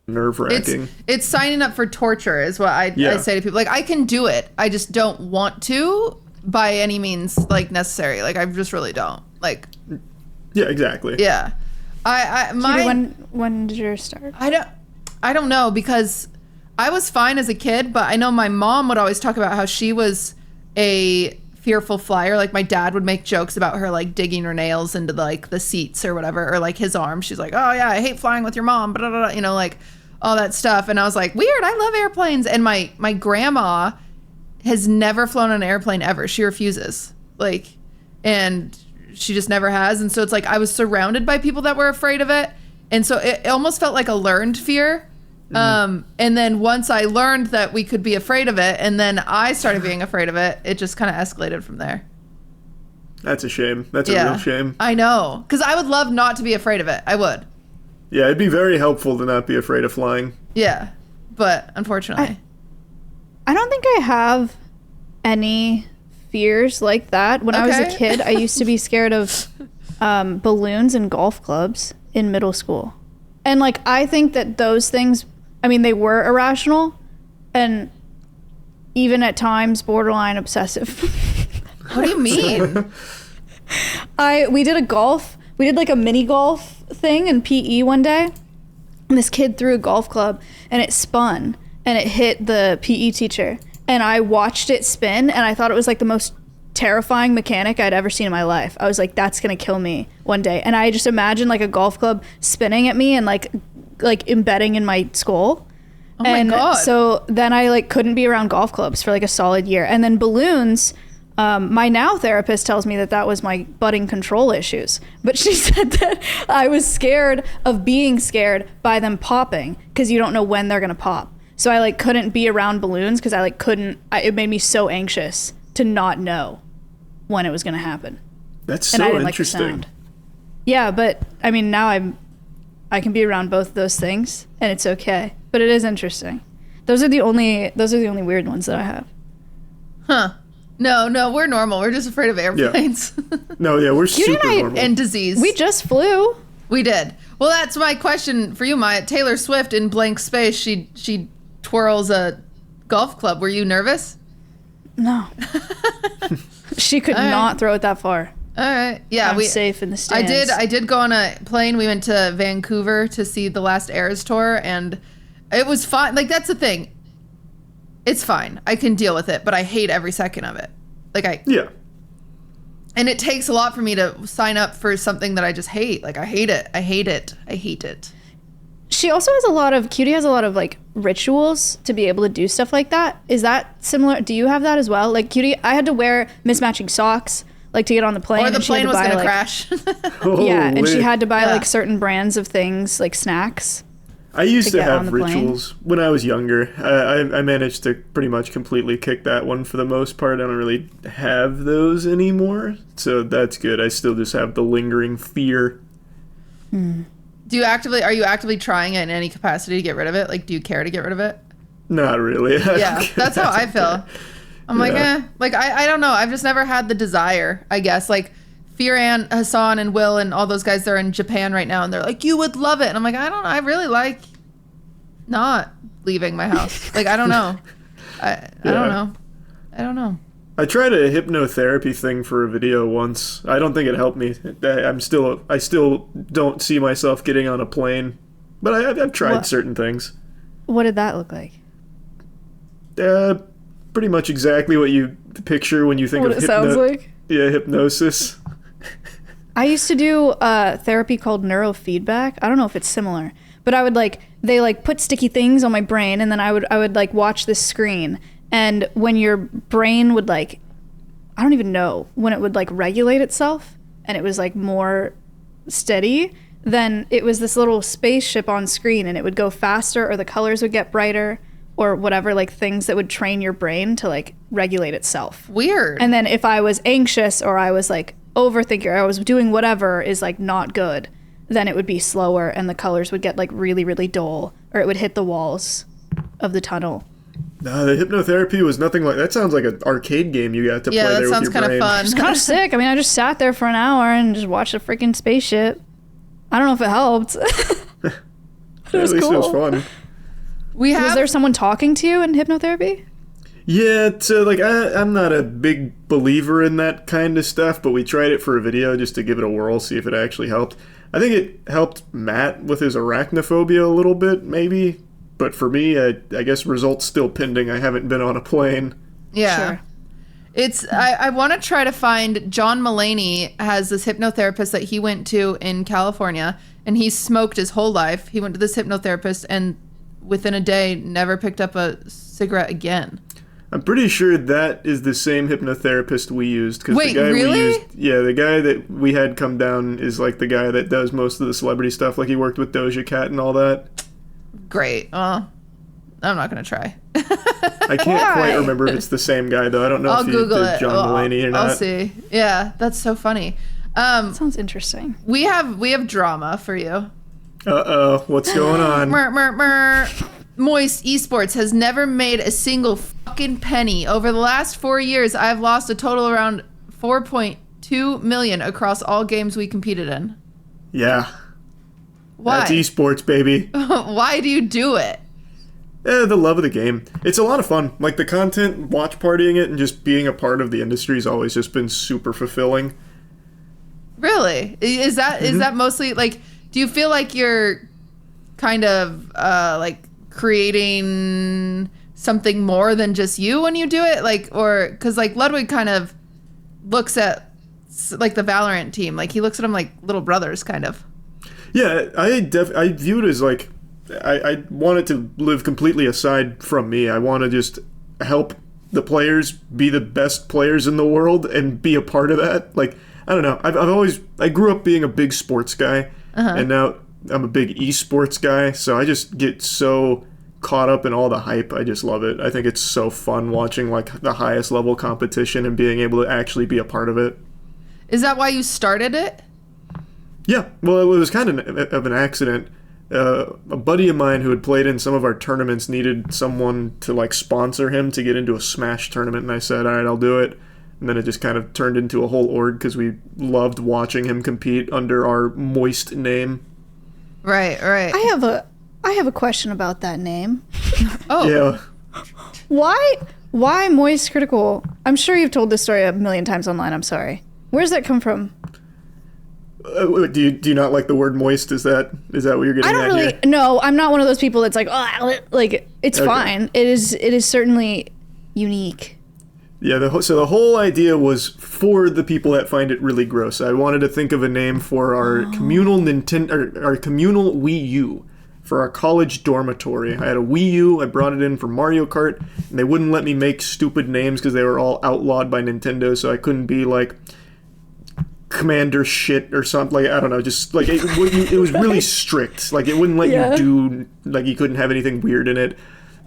S3: nerve-wracking.
S2: It's signing up for torture is what I say to people. Like, I can do it. I just don't want to by any means like necessary. Like, I just really don't. Like,
S3: Yeah, exactly.
S2: yeah.
S1: When did yours start?
S2: I don't know, because I was fine as a kid, but I know my mom would always talk about how she was a fearful flyer. Like, my dad would make jokes about her like digging her nails into the seats or whatever, or like his arm. She's like, oh yeah, I hate flying with your mom, blah, blah, blah, you know, like all that stuff. And I was like, weird, I love airplanes. And my grandma has never flown on an airplane ever. She refuses, like, and she just never has. And so it's like I was surrounded by people that were afraid of it, and so it almost felt like a learned fear. And then once I learned that we could be afraid of it, and then I started being afraid of it, it just kind of escalated from there.
S3: That's a shame. That's a real shame.
S2: I know. Because I would love not to be afraid of it. I would.
S3: Yeah, it'd be very helpful to not be afraid of flying.
S2: Yeah. But unfortunately.
S1: I don't think I have any fears like that. When I was a kid, I used to be scared of balloons and golf clubs in middle school. And like, I think that those things, I mean, they were irrational and even at times borderline obsessive.
S2: What do you mean?
S1: We did like a mini golf thing in PE one day. And this kid threw a golf club and it spun and it hit the PE teacher. And I watched it spin and I thought it was like the most terrifying mechanic I'd ever seen in my life. I was like, that's gonna kill me one day. And I just imagined like a golf club spinning at me and like embedding in my skull.
S2: Oh my God.
S1: So then I like couldn't be around golf clubs for like a solid year. And then balloons, my now therapist tells me that was my budding control issues. But she said that I was scared of being scared by them popping because you don't know when they're gonna pop. So I like couldn't be around balloons because I like couldn't. It made me so anxious to not know when it was gonna happen.
S3: That's so interesting. Like the sound.
S1: Yeah, but I mean now I can be around both of those things and it's okay. But it is interesting. Those are the only weird ones that I have.
S2: Huh. No, we're normal. We're just afraid of airplanes.
S3: Yeah. No, yeah, we're super normal.
S2: And disease.
S1: We just flew.
S2: We did. Well, that's my question for you, Maya. Taylor Swift in blank space, she twirls a golf club. Were you nervous?
S1: No. She could not throw it that far.
S2: All right. Yeah,
S1: I'm safe in the stands.
S2: I did go on a plane. We went to Vancouver to see the last Eras tour, and it was fine. Like, that's the thing. It's fine. I can deal with it, but I hate every second of it.
S3: Yeah.
S2: And it takes a lot for me to sign up for something that I just hate. Like, I hate it. I hate it. I hate it.
S1: She also has Cutie has a lot of like rituals to be able to do stuff like that. Is that similar? Do you have that as well? Like Cutie, I had to wear mismatching socks like to get on the plane.
S2: Or the plane was going to crash.
S1: And she had to buy like certain brands of things, like snacks.
S3: I used to have rituals when I was younger. I managed to pretty much completely kick that one for the most part. I don't really have those anymore, so that's good. I still just have the lingering fear.
S2: Are you actively trying it in any capacity to get rid of it? Like, do you care to get rid of it?
S3: Not really.
S2: Yeah, that's how I feel. I'm like, Like, I don't know. I've just never had the desire, I guess. Like, Firan, Hassan, and Will, and all those guys, they're in Japan right now, and they're like, you would love it. And I'm like, I really like not leaving my house. Like, I don't know. I don't know.
S3: I tried a hypnotherapy thing for a video once. I don't think it helped me. I still don't see myself getting on a plane, but I've tried certain things.
S1: What did that look like?
S3: Pretty much exactly what you picture when you think of
S1: sounds like.
S3: Yeah, hypnosis.
S1: I used to do therapy called neurofeedback. I don't know if it's similar, but I would they put sticky things on my brain, and then I would like watch this screen, and when your brain would I don't even know when it would like regulate itself, and it was like more steady, then it was this little spaceship on screen, and it would go faster, or the colors would get brighter, or whatever, like things that would train your brain to like regulate itself.
S2: Weird.
S1: And then if I was anxious or I was like overthinking or I was doing whatever is like not good, then it would be slower and the colors would get like really, really dull, or it would hit the walls of the tunnel.
S3: No, the hypnotherapy was nothing like that. Sounds like an arcade game you got to play there with your brain. Yeah, that sounds kind of
S2: fun.
S1: It's kind of sick. I mean, I just sat there for an hour and just watched a freaking spaceship. I don't know if it helped. It was
S3: at least
S1: cool.
S3: It was fun.
S1: Was there someone talking to you in hypnotherapy?
S3: Yeah, so like I'm not a big believer in that kind of stuff, but we tried it for a video just to give it a whirl, see if it actually helped. I think it helped Matt with his arachnophobia a little bit, maybe. But for me, I guess results still pending. I haven't been on a plane.
S2: Yeah. Sure. I want to try to find, John Mulaney has this hypnotherapist that he went to in California, and he smoked his whole life. He went to this hypnotherapist and within a day never picked up a cigarette again.
S3: I'm pretty sure that is the same hypnotherapist we used.
S2: Wait, really?
S3: The guy that we had come down is like the guy that does most of the celebrity stuff. Like he worked with Doja Cat and all that.
S2: Great. I'm not going to try.
S3: I can't quite remember if it's the same guy, though. I don't know
S2: I'll
S3: if you
S2: Google
S3: did
S2: it.
S3: John Mulaney or not.
S2: I'll see. Yeah, that's so funny.
S1: Sounds interesting.
S2: We have drama for you.
S3: Uh-oh, what's going on?
S2: Moist Esports has never made a single fucking penny. Over the last 4 years, I've lost a total around 4.2 million across all games we competed in.
S3: Yeah.
S2: Why?
S3: That's esports, baby.
S2: Why do you do it?
S3: The love of the game. It's a lot of fun. Like, the content, watch partying it, and just being a part of the industry has always just been super fulfilling.
S2: Really? Is that mostly, like, do you feel like you're kind of, like, creating something more than just you when you do it? Like, or, because, like, Ludwig kind of looks at, like, the Valorant team. Like, he looks at them like little brothers, kind of.
S3: Yeah, I view it as, like, I want it to live completely aside from me. I want to just help the players be the best players in the world and be a part of that. Like, I don't know. I grew up being a big sports guy, and now I'm a big esports guy, so I just get so caught up in all the hype. I just love it. I think it's so fun watching, like, the highest level competition and being able to actually be a part of it.
S2: Is that why you started it?
S3: Yeah, well, it was kind of an accident. A buddy of mine who had played in some of our tournaments needed someone to, like, sponsor him to get into a Smash tournament, and I said, all right, I'll do it. And then it just kind of turned into a whole org because we loved watching him compete under our Moist name.
S2: Right.
S1: I have a question about that name.
S2: Oh.
S3: Yeah.
S1: Why MoistCr1TiKaL? I'm sure you've told this story a million times online. I'm sorry. Where does that come from?
S3: Do you not like the word moist? Is that what you're getting
S1: I don't
S3: at
S1: really.
S3: here?
S1: No, I'm not one of those people that's like, oh, like it's fine. It is certainly unique.
S3: Yeah, so the whole idea was for the people that find it really gross. I wanted to think of a name for our communal our communal Wii U, for our college dormitory. I had a Wii U, I brought it in for Mario Kart, and they wouldn't let me make stupid names because they were all outlawed by Nintendo, so I couldn't be like Commander shit or something. Like, I don't know, just like it was really strict. Like, it wouldn't let you do, like, you couldn't have anything weird in it.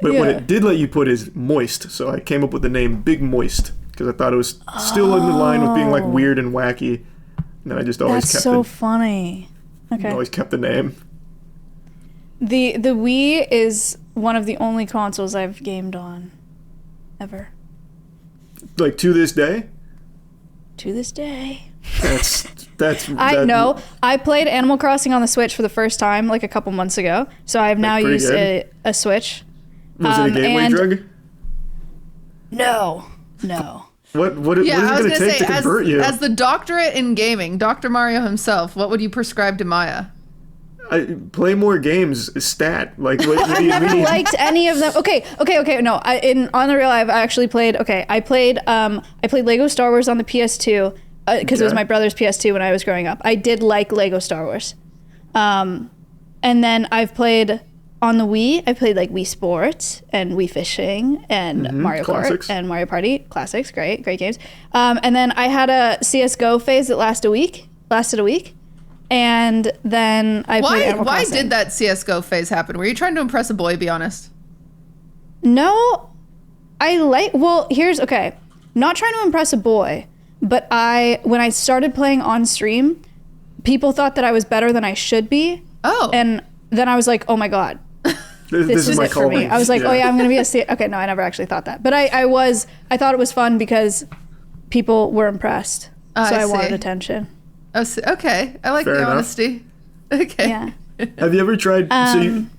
S3: But what it did let you put is moist. So I came up with the name Big Moist because I thought it was still in the line with being, like, weird and wacky. And then I just always
S1: That's so funny. Okay.
S3: Always kept the name.
S1: The Wii is one of the only consoles I've gamed on ever.
S3: Like, to this day?
S1: To this day.
S3: I
S1: know. I played Animal Crossing on the Switch for the first time like a couple months ago. So I've now used a Switch.
S3: Was it a gateway drug?
S1: No.
S3: What is it going to take to convert you?
S2: As the doctorate in gaming, Dr. Mario himself, what would you prescribe to Maya?
S3: I play more games. Stat. Like, what do you
S1: I've never
S3: mean?
S1: liked any of them. Okay. No, on the real, I've actually played. Okay, I played Lego Star Wars on the PS2 because it was my brother's PS2 when I was growing up. I did like Lego Star Wars, and then I've played on the Wii. I played like Wii Sports and Wii Fishing and Mario
S3: Classics.
S1: Kart and Mario Party. Classics, great games. And then I had a CS:GO phase that lasted a week. And then I played Animal Crossing.
S2: Why did that CS:GO phase happen? Were you trying to impress a boy, be honest?
S1: No, here's, okay. Not trying to impress a boy, but when I started playing on stream, people thought that I was better than I should be.
S2: Oh.
S1: And then I was like, oh my God, this is
S3: my
S1: it for me.
S3: calling.
S1: I was like, oh yeah, I'm going to be okay, no, I never actually thought that. But I thought it was fun because people were impressed. So I wanted attention.
S2: Oh, okay. I like
S3: Fair
S2: the
S3: enough.
S2: honesty. Okay.
S1: Yeah.
S3: Have you ever tried?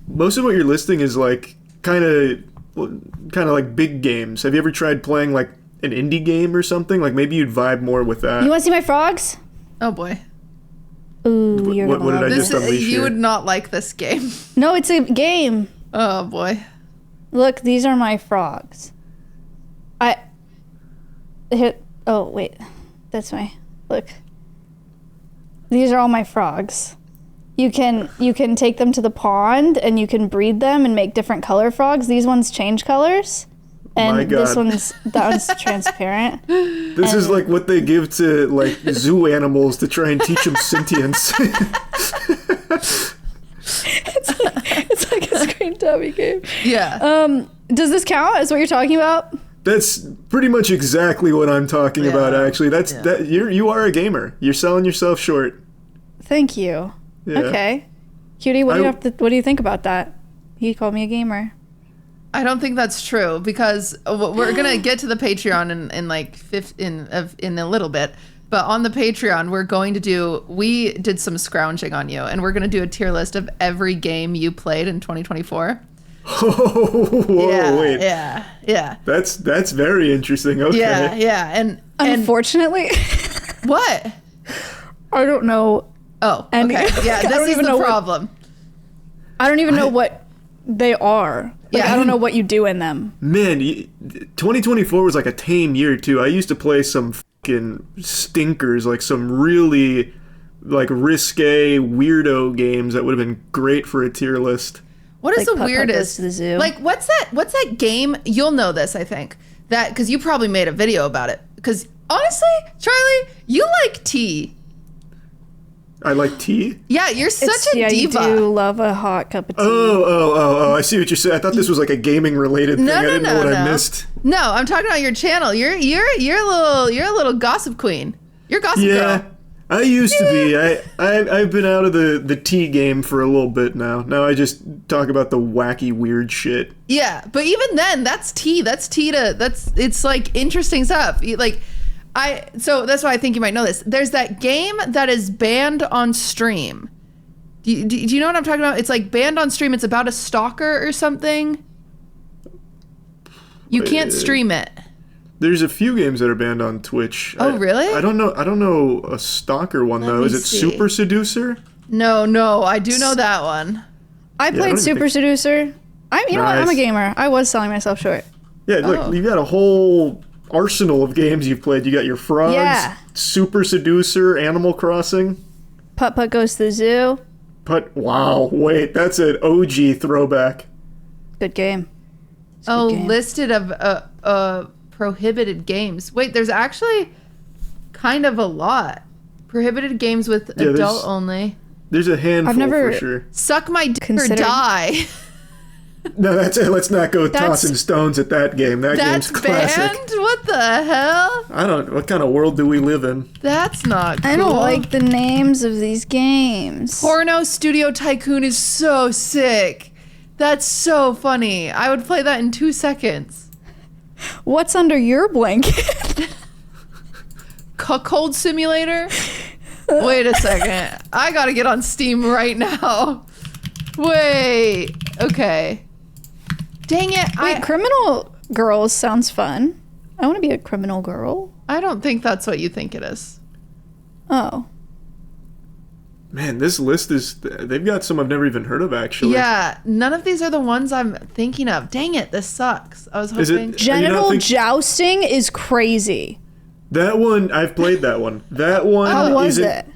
S3: Most of what you're listing is like kind of like big games. Have you ever tried playing like an indie game or something? Like, maybe you'd vibe more with that.
S1: You want to see my frogs?
S2: Oh boy.
S1: Ooh, you're
S3: what
S1: gonna
S3: did I
S1: love
S3: just
S1: it.
S3: unleash
S2: You
S3: here?
S2: would not like this game.
S1: No, it's a game.
S2: Oh boy.
S1: Look, these are my frogs. Oh wait, that's look. These are all my frogs. You can take them to the pond and you can breed them and make different color frogs. These ones change colors. And
S3: My God.
S1: that one's transparent.
S3: This is like what they give to like zoo animals to try and teach them sentience.
S1: It's like a screen dummy game.
S2: Yeah.
S1: Does this count as what you're talking about?
S3: That's pretty much exactly what I'm talking about. Actually, that you are a gamer. You're selling yourself short.
S1: Thank you.
S3: Yeah.
S1: Okay, Cutie, what do you think about that? He called me a gamer.
S2: I don't think that's true because we're gonna get to the Patreon in a little bit. But on the Patreon, we did some scrounging on you, and we're gonna do a tier list of every game you played in 2024.
S3: Oh, whoa, wait.
S2: Yeah.
S3: That's very interesting. Okay.
S2: Yeah. And
S1: Unfortunately,
S2: what?
S1: I don't know.
S2: Oh, okay. Yeah, this is the problem.
S1: I don't even know what they are. I don't know what you do in them.
S3: Man, 2024 was like a tame year too. I used to play some fucking stinkers, like some really like risque weirdo games that would have been great for a tier list.
S2: What is
S1: Like
S2: the
S1: Putt-Putt
S2: weirdest?
S1: Goes to the Zoo.
S2: Like what's that game? You'll know this, I think. That because you probably made a video about it. Because honestly, Charlie, you like tea.
S3: I like tea.
S2: Yeah, you're such a diva.
S1: You do love a hot cup of tea.
S3: Oh! I see what you're saying. I thought this was like a gaming related thing. I didn't know what I missed.
S2: No, I'm talking about your channel. You're a little gossip queen. You're gossip girl.
S3: I used to be. I've been out of the tea game for a little bit now. Now I just talk about the wacky weird shit.
S2: Yeah, but even then, that's tea. It's like interesting stuff. So that's why I think you might know this. There's that game that is banned on stream. Do you know what I'm talking about? It's like banned on stream. It's about a stalker or something. You can't stream it.
S3: There's a few games that are banned on Twitch.
S2: Oh, really?
S3: I don't know a stalker one though. Is it Super Seducer?
S2: No, I do know that one.
S1: I played Super Seducer. You know what? I'm a gamer. I was selling myself short.
S3: Yeah, look, you've got a whole arsenal of games you've played. You got your Frogs, Super Seducer, Animal Crossing.
S1: Putt-Putt Goes to the Zoo.
S3: Wow, wait, that's an OG throwback.
S1: Good game.
S2: Listed of prohibited games. Wait, there's actually kind of a lot. Prohibited games with adult only.
S3: There's a handful for sure.
S2: Suck My Dick or Die.
S3: No, that's it. Let's not go tossing stones at that game. That game's classic.
S2: Banned? What the hell?
S3: I don't know. What kind of world do we live in?
S2: That's not cool.
S1: I don't like the names of these games.
S2: Porno Studio Tycoon is so sick. That's so funny. I would play that in 2 seconds.
S1: What's under your blanket?
S2: Cuckold Simulator? Wait a second. I gotta get on Steam right now. Wait. Okay. Dang it.
S1: Wait, Criminal Girls sounds fun. I want to be a criminal girl.
S2: I don't think that's what you think it is.
S1: Oh.
S3: Man, this list they've got some I've never even heard of, actually.
S2: Yeah, none of these are the ones I'm thinking of. Dang it, this sucks. I was hoping.
S1: Genital jousting is crazy.
S3: That one, I've played that one. That one
S1: How was it?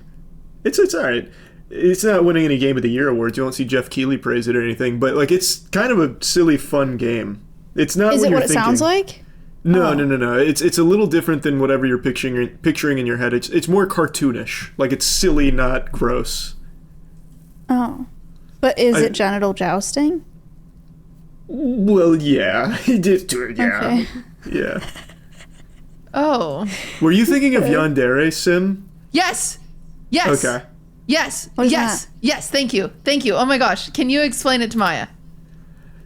S3: It's all right. It's not winning any Game of the Year awards. You won't see Jeff Keighley praise it or anything, but like it's kind of a silly, fun game. It's not.
S1: Is
S3: what
S1: it
S3: you're
S1: what it
S3: thinking.
S1: sounds like?
S3: No. It's a little different than whatever you're picturing in your head. It's more cartoonish. Like it's silly, not gross.
S1: Oh, but is it genital jousting?
S3: Well, yeah.
S1: Okay.
S3: Yeah.
S2: Oh.
S3: Were you thinking of Yandere Sim?
S2: Yes.
S3: Okay.
S2: Yes.
S1: What is
S2: Yes.
S1: that?
S2: Yes. Thank you. Oh my gosh. Can you explain it to Maya?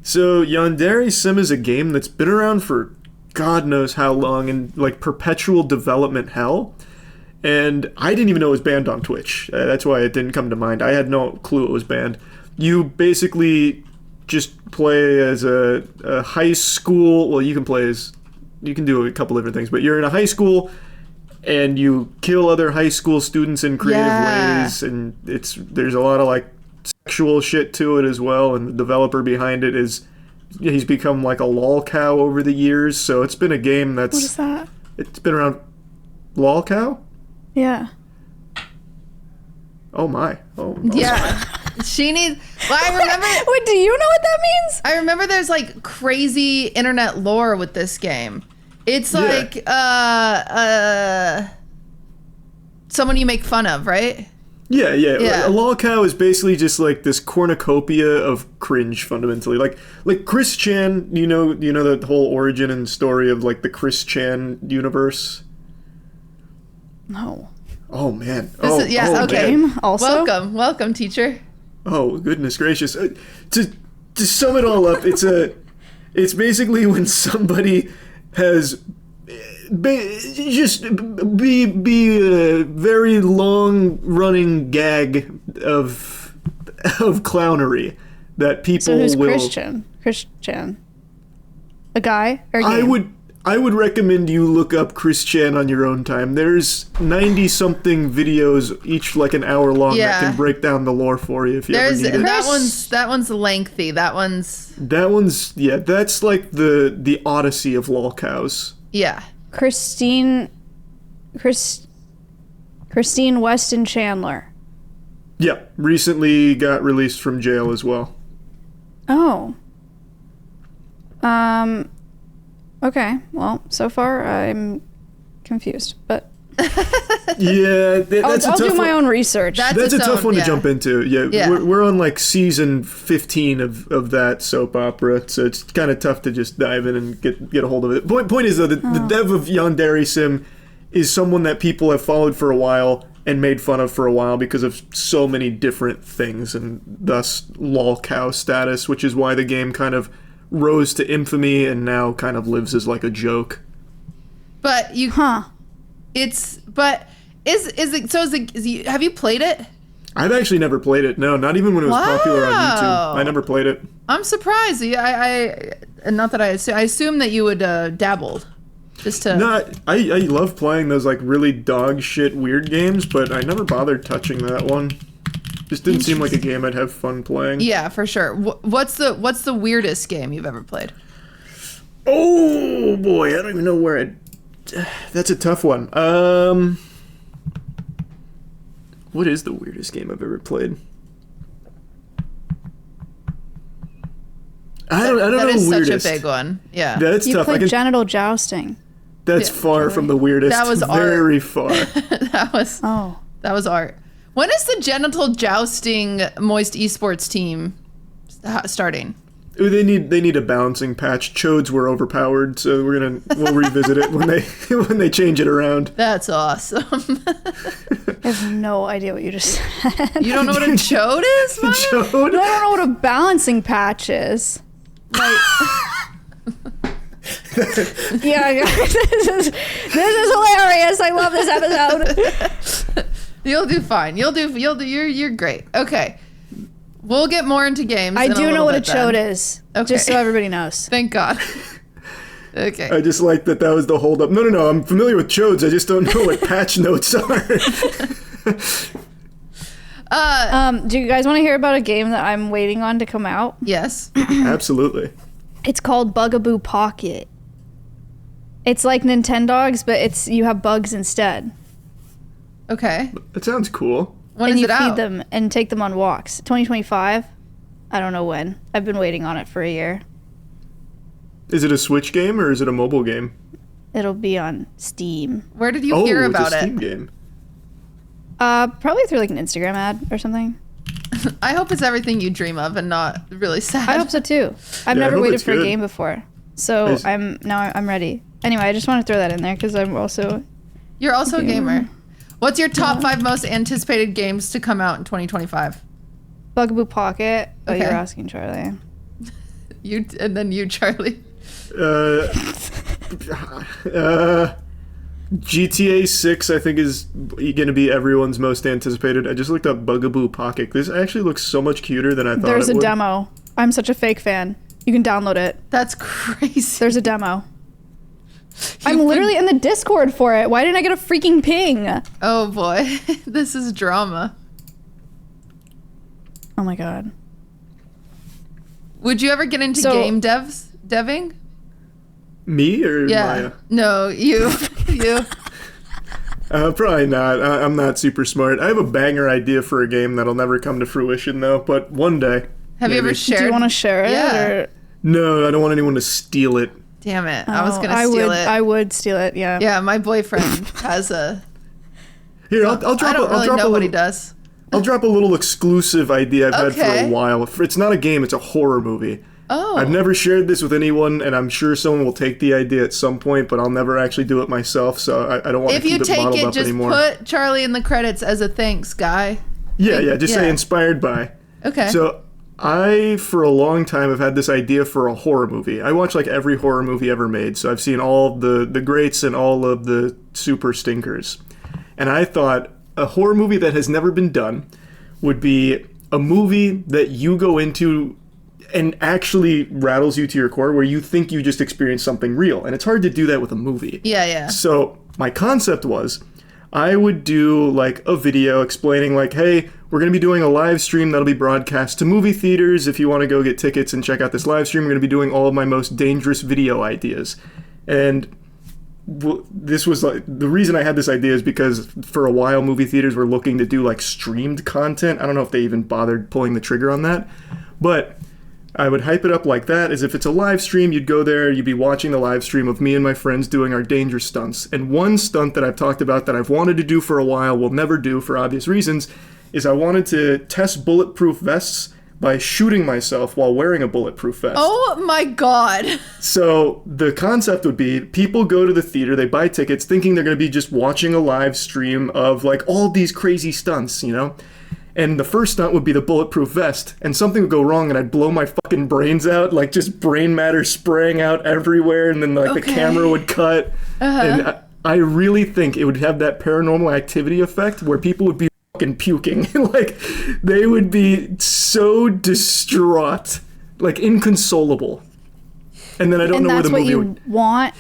S3: So Yandere Sim is a game that's been around for God knows how long in like perpetual development hell. And I didn't even know it was banned on Twitch. That's why it didn't come to mind. I had no clue it was banned. You basically just play as a high school. Well, you can do a couple different things, but you're in a high school and you kill other high school students in creative ways, and there's a lot of like sexual shit to it as well. And the developer behind it he's become like a lolcow over the years. So it's been a game that's
S1: What is that?
S3: It's been around. Lolcow?
S1: Yeah.
S3: Oh my. Oh.
S2: Yeah. She needs. Well, I remember.
S1: Wait, do you know what that means?
S2: I remember there's like crazy internet lore with this game. It's like someone you make fun of, right?
S3: Yeah.
S2: Yeah.
S3: A lolcow is basically just like this cornucopia of cringe, fundamentally. Like Chris Chan, you know the whole origin and story of like the Chris Chan universe?
S1: No.
S3: Oh man.
S2: Okay.
S3: Man.
S1: Also?
S2: Welcome, teacher.
S3: Oh, goodness gracious. To sum it all up, it's basically when somebody has just be a very long running gag of clownery that people
S1: So who's
S3: will.
S1: Christian? A guy or a game?
S3: I would recommend you look up Chris Chan on your own time. There's 90-something videos, each like an hour long, that can break down the lore for you if you ever need it.
S2: That one's lengthy. That's
S3: like the Odyssey of lolcows.
S2: Yeah.
S1: Christine Weston Chandler.
S3: Yeah, recently got released from jail as well.
S1: Oh. Okay. Well, so far I'm confused, but
S3: Yeah, that's
S1: I'll
S3: a tough
S1: do my
S3: one.
S1: own research.
S3: That's a tough one to jump into.
S2: Yeah.
S3: We're on like season 15 of that soap opera, so it's kind of tough to just dive in and get a hold of it. Point is though, the dev of Yandere Sim is someone that people have followed for a while and made fun of for a while because of so many different things, and thus lolcow status, which is why the game kind of rose to infamy and now kind of lives as like a joke.
S2: But is it, have you played it?
S3: I've actually never played it. No, not even when it was popular on YouTube. I never played it.
S2: I'm surprised. I assume that you would dabbled. Just to
S3: No, I love playing those like really dog shit weird games, but I never bothered touching that one. Just didn't seem like a game I'd have fun playing.
S2: Yeah, for sure. What's the weirdest game you've ever played?
S3: Oh boy, I don't even know where that's a tough one. What is the weirdest game I've ever played? I don't know.
S2: That is
S3: weirdest.
S2: such a big one. Yeah.
S3: That's
S1: You
S3: tough.
S1: played genital jousting.
S3: That's far from the weirdest.
S2: That was
S3: very far.
S2: that was art. When is the genital jousting Moist Esports team starting?
S3: Ooh, they need a balancing patch. Chodes were overpowered, so we'll revisit it when they change it around.
S2: That's awesome.
S1: I have no idea what you just said.
S2: You don't know what a chode is, Maya?
S3: Chode?
S1: No, I don't know what a balancing patch is.
S2: Like,
S1: Yeah, guys, this is hilarious. I love this episode.
S2: you'll do fine. You're great. Okay. We'll get more into games.
S1: I
S2: in
S1: do know what a
S2: bit
S1: chode
S2: then.
S1: is.
S2: Okay.
S1: Just so everybody knows.
S2: Thank God. Okay.
S3: I just like that was the holdup. No. I'm familiar with chodes. I just don't know what patch notes are.
S1: Do you guys want to hear about a game that I'm waiting on to come out?
S2: Yes.
S3: Absolutely.
S1: It's called Bugaboo Pocket. It's like Nintendogs, but you have bugs instead.
S2: Okay.
S3: That sounds cool.
S2: When
S1: and
S2: is
S1: you
S2: it out?
S1: feed them and take them on walks. 2025. I don't know when. I've been waiting on it for a year.
S3: Is it a Switch game or is it a mobile game?
S1: It'll be on Steam.
S2: Where did you hear about
S3: it's a Steam
S2: it?
S3: game.
S1: Probably through like an Instagram ad or something.
S2: I hope it's everything you dream of and not really sad.
S1: I hope so too. I've
S3: Yeah, I
S1: never
S3: hope
S1: waited
S3: it's
S1: for
S3: good.
S1: a game before, so
S3: Nice.
S1: I'm ready. Anyway, I just want to throw that in there because I'm also
S2: You're also a gamer. What's your top 5 most anticipated games to come out in 2025?
S1: Bugaboo Pocket. Oh,
S2: Okay.
S1: you're asking Charlie.
S2: And then you, Charlie.
S3: GTA 6, I think, is going to be everyone's most anticipated. I just looked up Bugaboo Pocket. This actually looks so much cuter than I thought
S1: There's
S3: it
S1: a
S3: would.
S1: demo. I'm such a fake fan. You can download it.
S2: That's crazy.
S1: There's a demo. I'm literally in the Discord for it. Why didn't I get a freaking ping?
S2: Oh boy, this is drama.
S1: Oh my god.
S2: Would you ever get into game deving?
S3: Me or
S2: Yeah.
S3: Maya?
S2: No, you.
S3: Probably not. I'm not super smart. I have a banger idea for a game that'll never come to fruition, though, but one day.
S2: Have you ever
S3: maybe.
S2: shared?
S1: Do you want to share it?
S2: Yeah.
S1: Or?
S3: No, I don't want anyone to steal it.
S2: Damn it! I was
S1: Oh,
S2: gonna steal it.
S1: I would steal it. Yeah.
S2: Yeah, my boyfriend has a.
S3: Here, I'll drop
S2: I don't
S3: I'll
S2: really
S3: drop
S2: know
S3: a
S2: what he
S3: little-
S2: does.
S3: I'll drop a little exclusive idea I've had for
S2: Okay.
S3: a while. It's not a game, it's a horror movie.
S2: Oh.
S3: I've never shared this with anyone, and I'm sure someone will take the idea at some point, but I'll never actually do it myself, so I don't want to
S2: If you
S3: keep it
S2: take
S3: bottled
S2: it,
S3: up
S2: just
S3: anymore.
S2: put Charlie in the credits as a thanks guy.
S3: Yeah, just say
S2: Yeah.
S3: inspired by.
S2: Okay.
S3: So I, for a long time, have had this idea for a horror movie. I watch like every horror movie ever made, so I've seen all of the greats and all of the super stinkers. And I thought a horror movie that has never been done would be a movie that you go into and actually rattles you to your core, where you think you just experienced something real. And it's hard to do that with a movie.
S2: Yeah.
S3: So my concept was I would do like a video explaining like, hey, we're going to be doing a live stream that'll be broadcast to movie theaters. If you want to go get tickets and check out this live stream, we're going to be doing all of my most dangerous video ideas. And this was like, the reason I had this idea is because for a while movie theaters were looking to do like streamed content. I don't know if they even bothered pulling the trigger on that, but I would hype it up like that, as if it's a live stream. You'd go there, you'd be watching the live stream of me and my friends doing our dangerous stunts. And one stunt that I've talked about that I've wanted to do for a while, will never do for obvious reasons, is I wanted to test bulletproof vests by shooting myself while wearing a bulletproof vest.
S2: Oh my God.
S3: So the concept would be people go to the theater, they buy tickets thinking they're going to be just watching a live stream of like all these crazy stunts, you know? And the first stunt would be the bulletproof vest, and something would go wrong and I'd blow my fucking brains out, like just brain matter spraying out everywhere, and then like the camera would cut. And I really think it would have that paranormal activity effect where people would be fucking puking. Like they would be so distraught, like inconsolable. And then I don't
S1: And
S3: know where
S1: that's
S3: the
S1: what
S3: movie
S1: you
S3: would.
S1: want.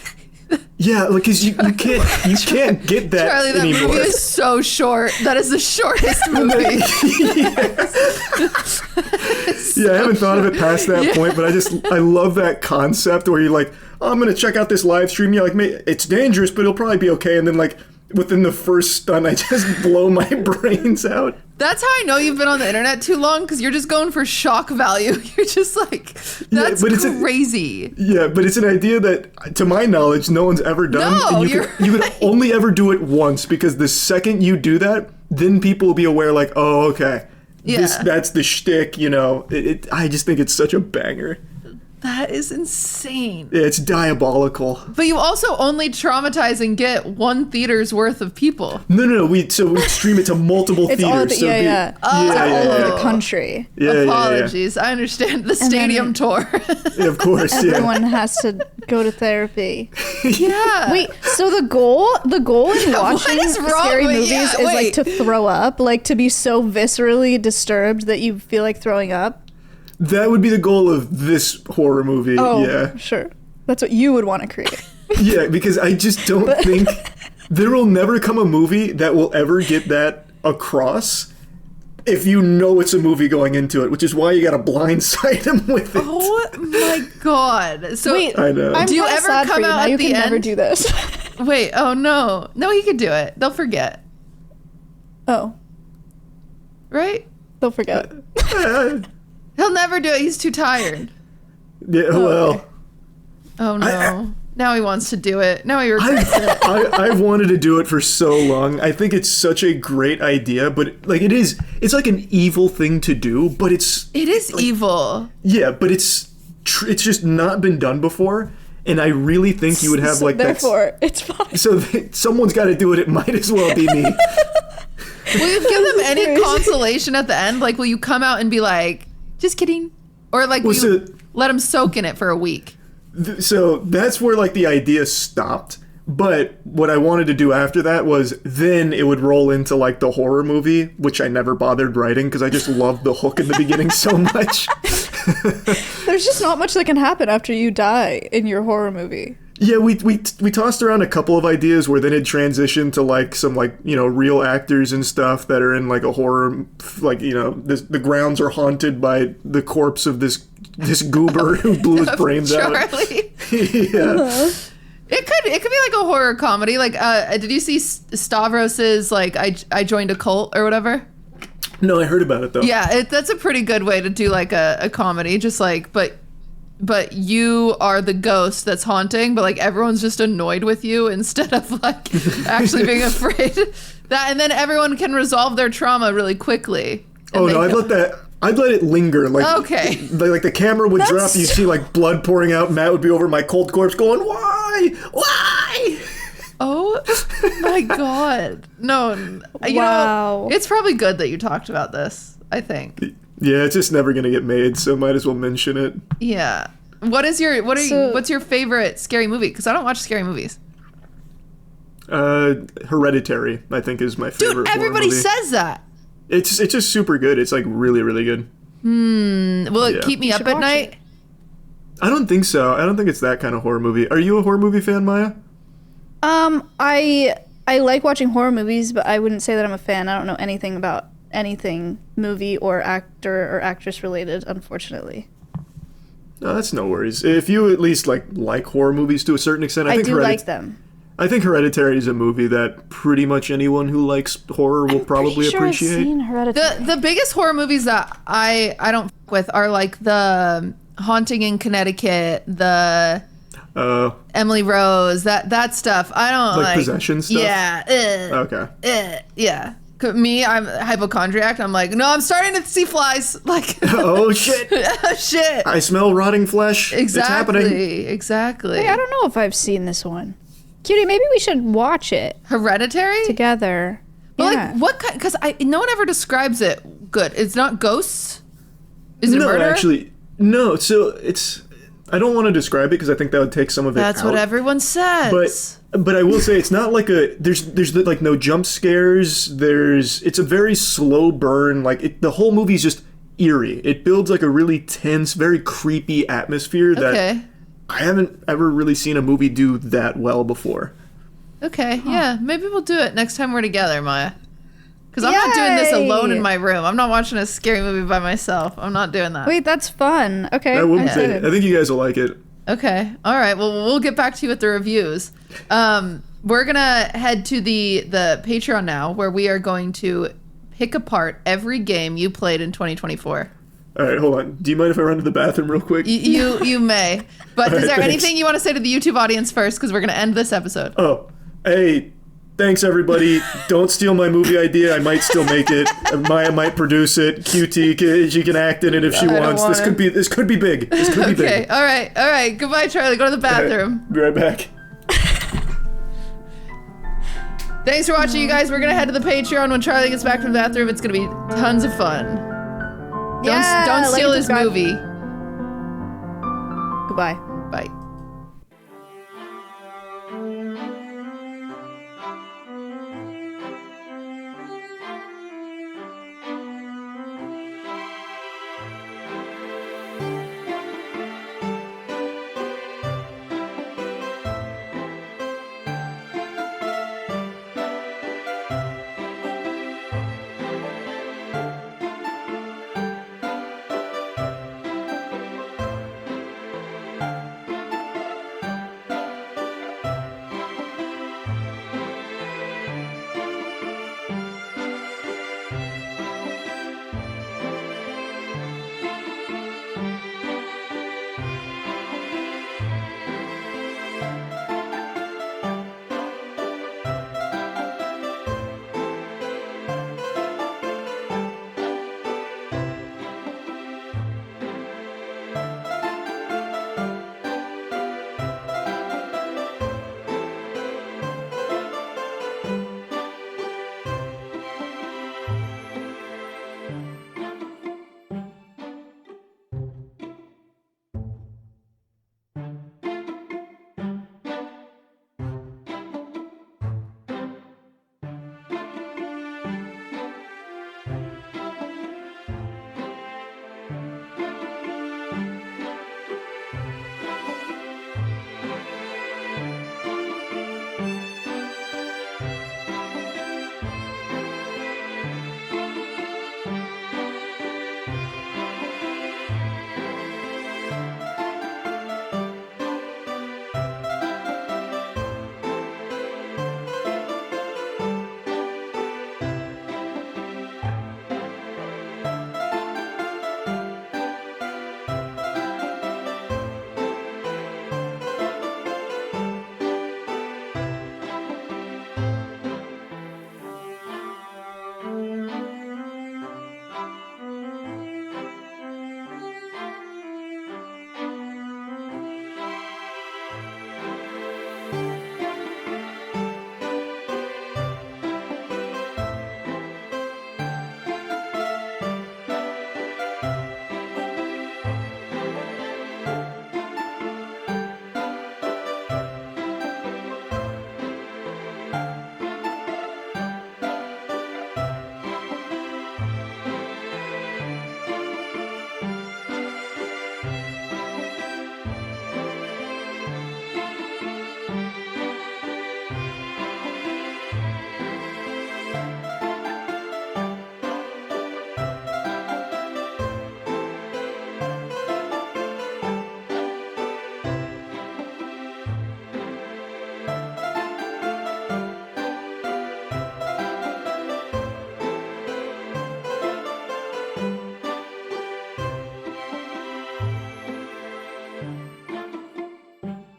S3: Yeah, like cause you can't get that
S2: Charlie, that
S3: anymore.
S2: movie is so short. That is the shortest movie.
S3: Yeah, I haven't thought of it past that point, but I love that concept where you're like, oh, I'm gonna check out this live stream. Yeah, like it's dangerous, but it'll probably be okay. And then like within the first stunt, I just blow my brains out.
S2: That's how I know you've been on the internet too long, because you're just going for shock value. You're just like, that's
S3: but it's
S2: crazy.
S3: Yeah, but it's an idea that, to my knowledge, no one's ever done.
S2: No,
S3: and you could only ever do it once, because the second you do that, then people will be aware, like, oh, okay, that's the shtick, you know. I just think it's such a banger.
S2: That is insane.
S3: It's diabolical.
S2: But you also only traumatize and get one theater's worth of people.
S3: No. We stream it to multiple
S1: It's
S3: theaters.
S1: all the,
S3: so it'd be-
S1: all over
S3: yeah.
S1: the country.
S3: Yeah.
S2: Apologies. I understand the stadium tour.
S3: Yeah, of course, yeah.
S1: Everyone has to go to therapy.
S2: Yeah.
S1: Wait, so the goal in watching
S2: is wrong
S1: scary
S2: with-
S1: movies
S2: yeah,
S1: is like
S2: wait.
S1: to throw up, like to be so viscerally disturbed that you feel like throwing up?
S3: That would be the goal of this horror movie.
S1: Oh,
S3: Yeah.
S1: sure. That's what you would want to create.
S3: Yeah, because I just don't think there will never come a movie that will ever get that across if you know it's a movie going into it, which is why you gotta blindside them with it.
S2: Oh my God. So
S1: Wait,
S3: I know.
S1: I'm
S2: Do you
S1: kinda
S2: ever
S1: sad
S2: come
S1: for you.
S2: out
S1: Now
S2: at
S1: you
S2: the
S1: can never
S2: end?
S1: do this.
S2: wait, oh no. No, he could do it. They'll forget.
S1: Oh,
S2: Right?
S1: they'll forget.
S2: He'll never do it. He's too tired.
S3: Yeah, well,
S2: Oh no. Now he wants to do it. Now he regrets it.
S3: I've wanted to do it for so long. I think it's such a great idea, but like it's like an evil thing to do, but it's
S2: It is evil.
S3: yeah, but it's just not been done before, and I really think you would have
S1: So
S3: like that.
S1: therefore, it's fine.
S3: So someone's got to do it. It might as well be me.
S2: Will you give them any consolation at the end? Like, will you come out and be like, just kidding? Or like, will
S3: Well,
S2: you
S3: so-
S2: let them soak in it for a week?
S3: So that's where like the idea stopped. But what I wanted to do after that was then it would roll into like the horror movie, which I never bothered writing because I just loved the hook in the beginning so much.
S1: There's just not much that can happen after you die in your horror movie.
S3: Yeah, we tossed around a couple of ideas where then it transitioned to like some like, you know, real actors and stuff that are in like a horror, like, you know, the grounds are haunted by the corpse of this goober who blew his brains out.
S2: Charlie.
S3: Yeah.
S2: It could be like a horror comedy. Like, did you see Stavros's like I joined a cult or whatever?
S3: No, I heard about it though.
S2: Yeah, that's a pretty good way to do like a comedy. Just like, but but you are the ghost that's haunting, but like everyone's just annoyed with you instead of like actually being afraid. That, and then everyone can resolve their trauma really quickly.
S3: Oh no, I'd let it linger. Like,
S2: okay.
S3: Like the camera would drop, you see like blood pouring out. Matt would be over my cold corpse going, "Why? Why?"
S2: Oh my god. No. You know, it's probably good that you talked about this, I think.
S3: Yeah, it's just never gonna get made, so might as well mention it.
S2: Yeah. What's your favorite scary movie? Because I don't watch scary movies.
S3: Hereditary, I think, is my favorite.
S2: Dude, everybody says that.
S3: It's just super good. It's like really, really good.
S2: Will it keep me up at night?
S3: It. I don't think so. I don't think it's that kind of horror movie. Are you a horror movie fan, Maya?
S1: I like watching horror movies, but I wouldn't say that I'm a fan. I don't know anything about anything movie or actor or actress related, unfortunately.
S3: No, that's no worries. If you at least like horror movies to a certain extent,
S1: I do like them.
S3: I think Hereditary is a movie that pretty much anyone who likes horror will probably appreciate.
S1: I've seen Hereditary.
S2: The biggest horror movies that I don't f- with are like the Haunting in Connecticut, the Emily Rose, that stuff. I don't like
S3: possession stuff.
S2: Yeah.
S3: Okay.
S2: Yeah. Me, I'm hypochondriac. I'm like, no, I'm starting to see flies. Like,
S3: oh shit!
S2: Shit!
S3: I smell rotting flesh.
S2: Exactly.
S3: It's happening.
S2: Exactly.
S1: Wait, I don't know if I've seen this one. Cutie, maybe we should watch it
S2: Hereditary
S1: together.
S2: But
S1: yeah.
S2: like, what kind? Because no one ever describes it good. It's not ghosts. Is it
S3: no,
S2: murder?
S3: Actually, no. So it's. I don't want to describe it because I think that would take some of it
S2: That's
S3: out.
S2: what everyone says.
S3: But I will say it's not like there's like no jump scares. It's a very slow burn. Like the whole movie's just eerie. It builds like a really tense, very creepy atmosphere that I haven't ever really seen a movie do that well before.
S2: Okay, yeah, maybe we'll do it next time we're together, Maya. Because I'm not doing this alone in my room. I'm not watching a scary movie by myself. I'm not doing that.
S1: Wait, that's fun. Okay.
S3: I think you guys will like it.
S2: Okay. All right. Well, we'll get back to you with the reviews. We're going to head to the Patreon now, where we are going to pick apart every game you played in 2024.
S3: All right, hold on. Do you mind if I run to the bathroom real quick?
S2: You may. But is there
S3: thanks.
S2: anything you want to say to the YouTube audience first? Because we're going to end this episode.
S3: Oh, hey, thanks everybody. Don't steal my movie idea. I might still make it. Maya might produce it. QT, she can act in it if she wants. This could be big. This could be big.
S2: Okay. All right. Goodbye, Charlie. Go to the bathroom.
S3: Right, be right back.
S2: Thanks for watching, you guys. We're gonna head to the Patreon when Charlie gets back from the bathroom. It's gonna be tons of fun. Don't steal his movie.
S1: Goodbye.
S2: Bye.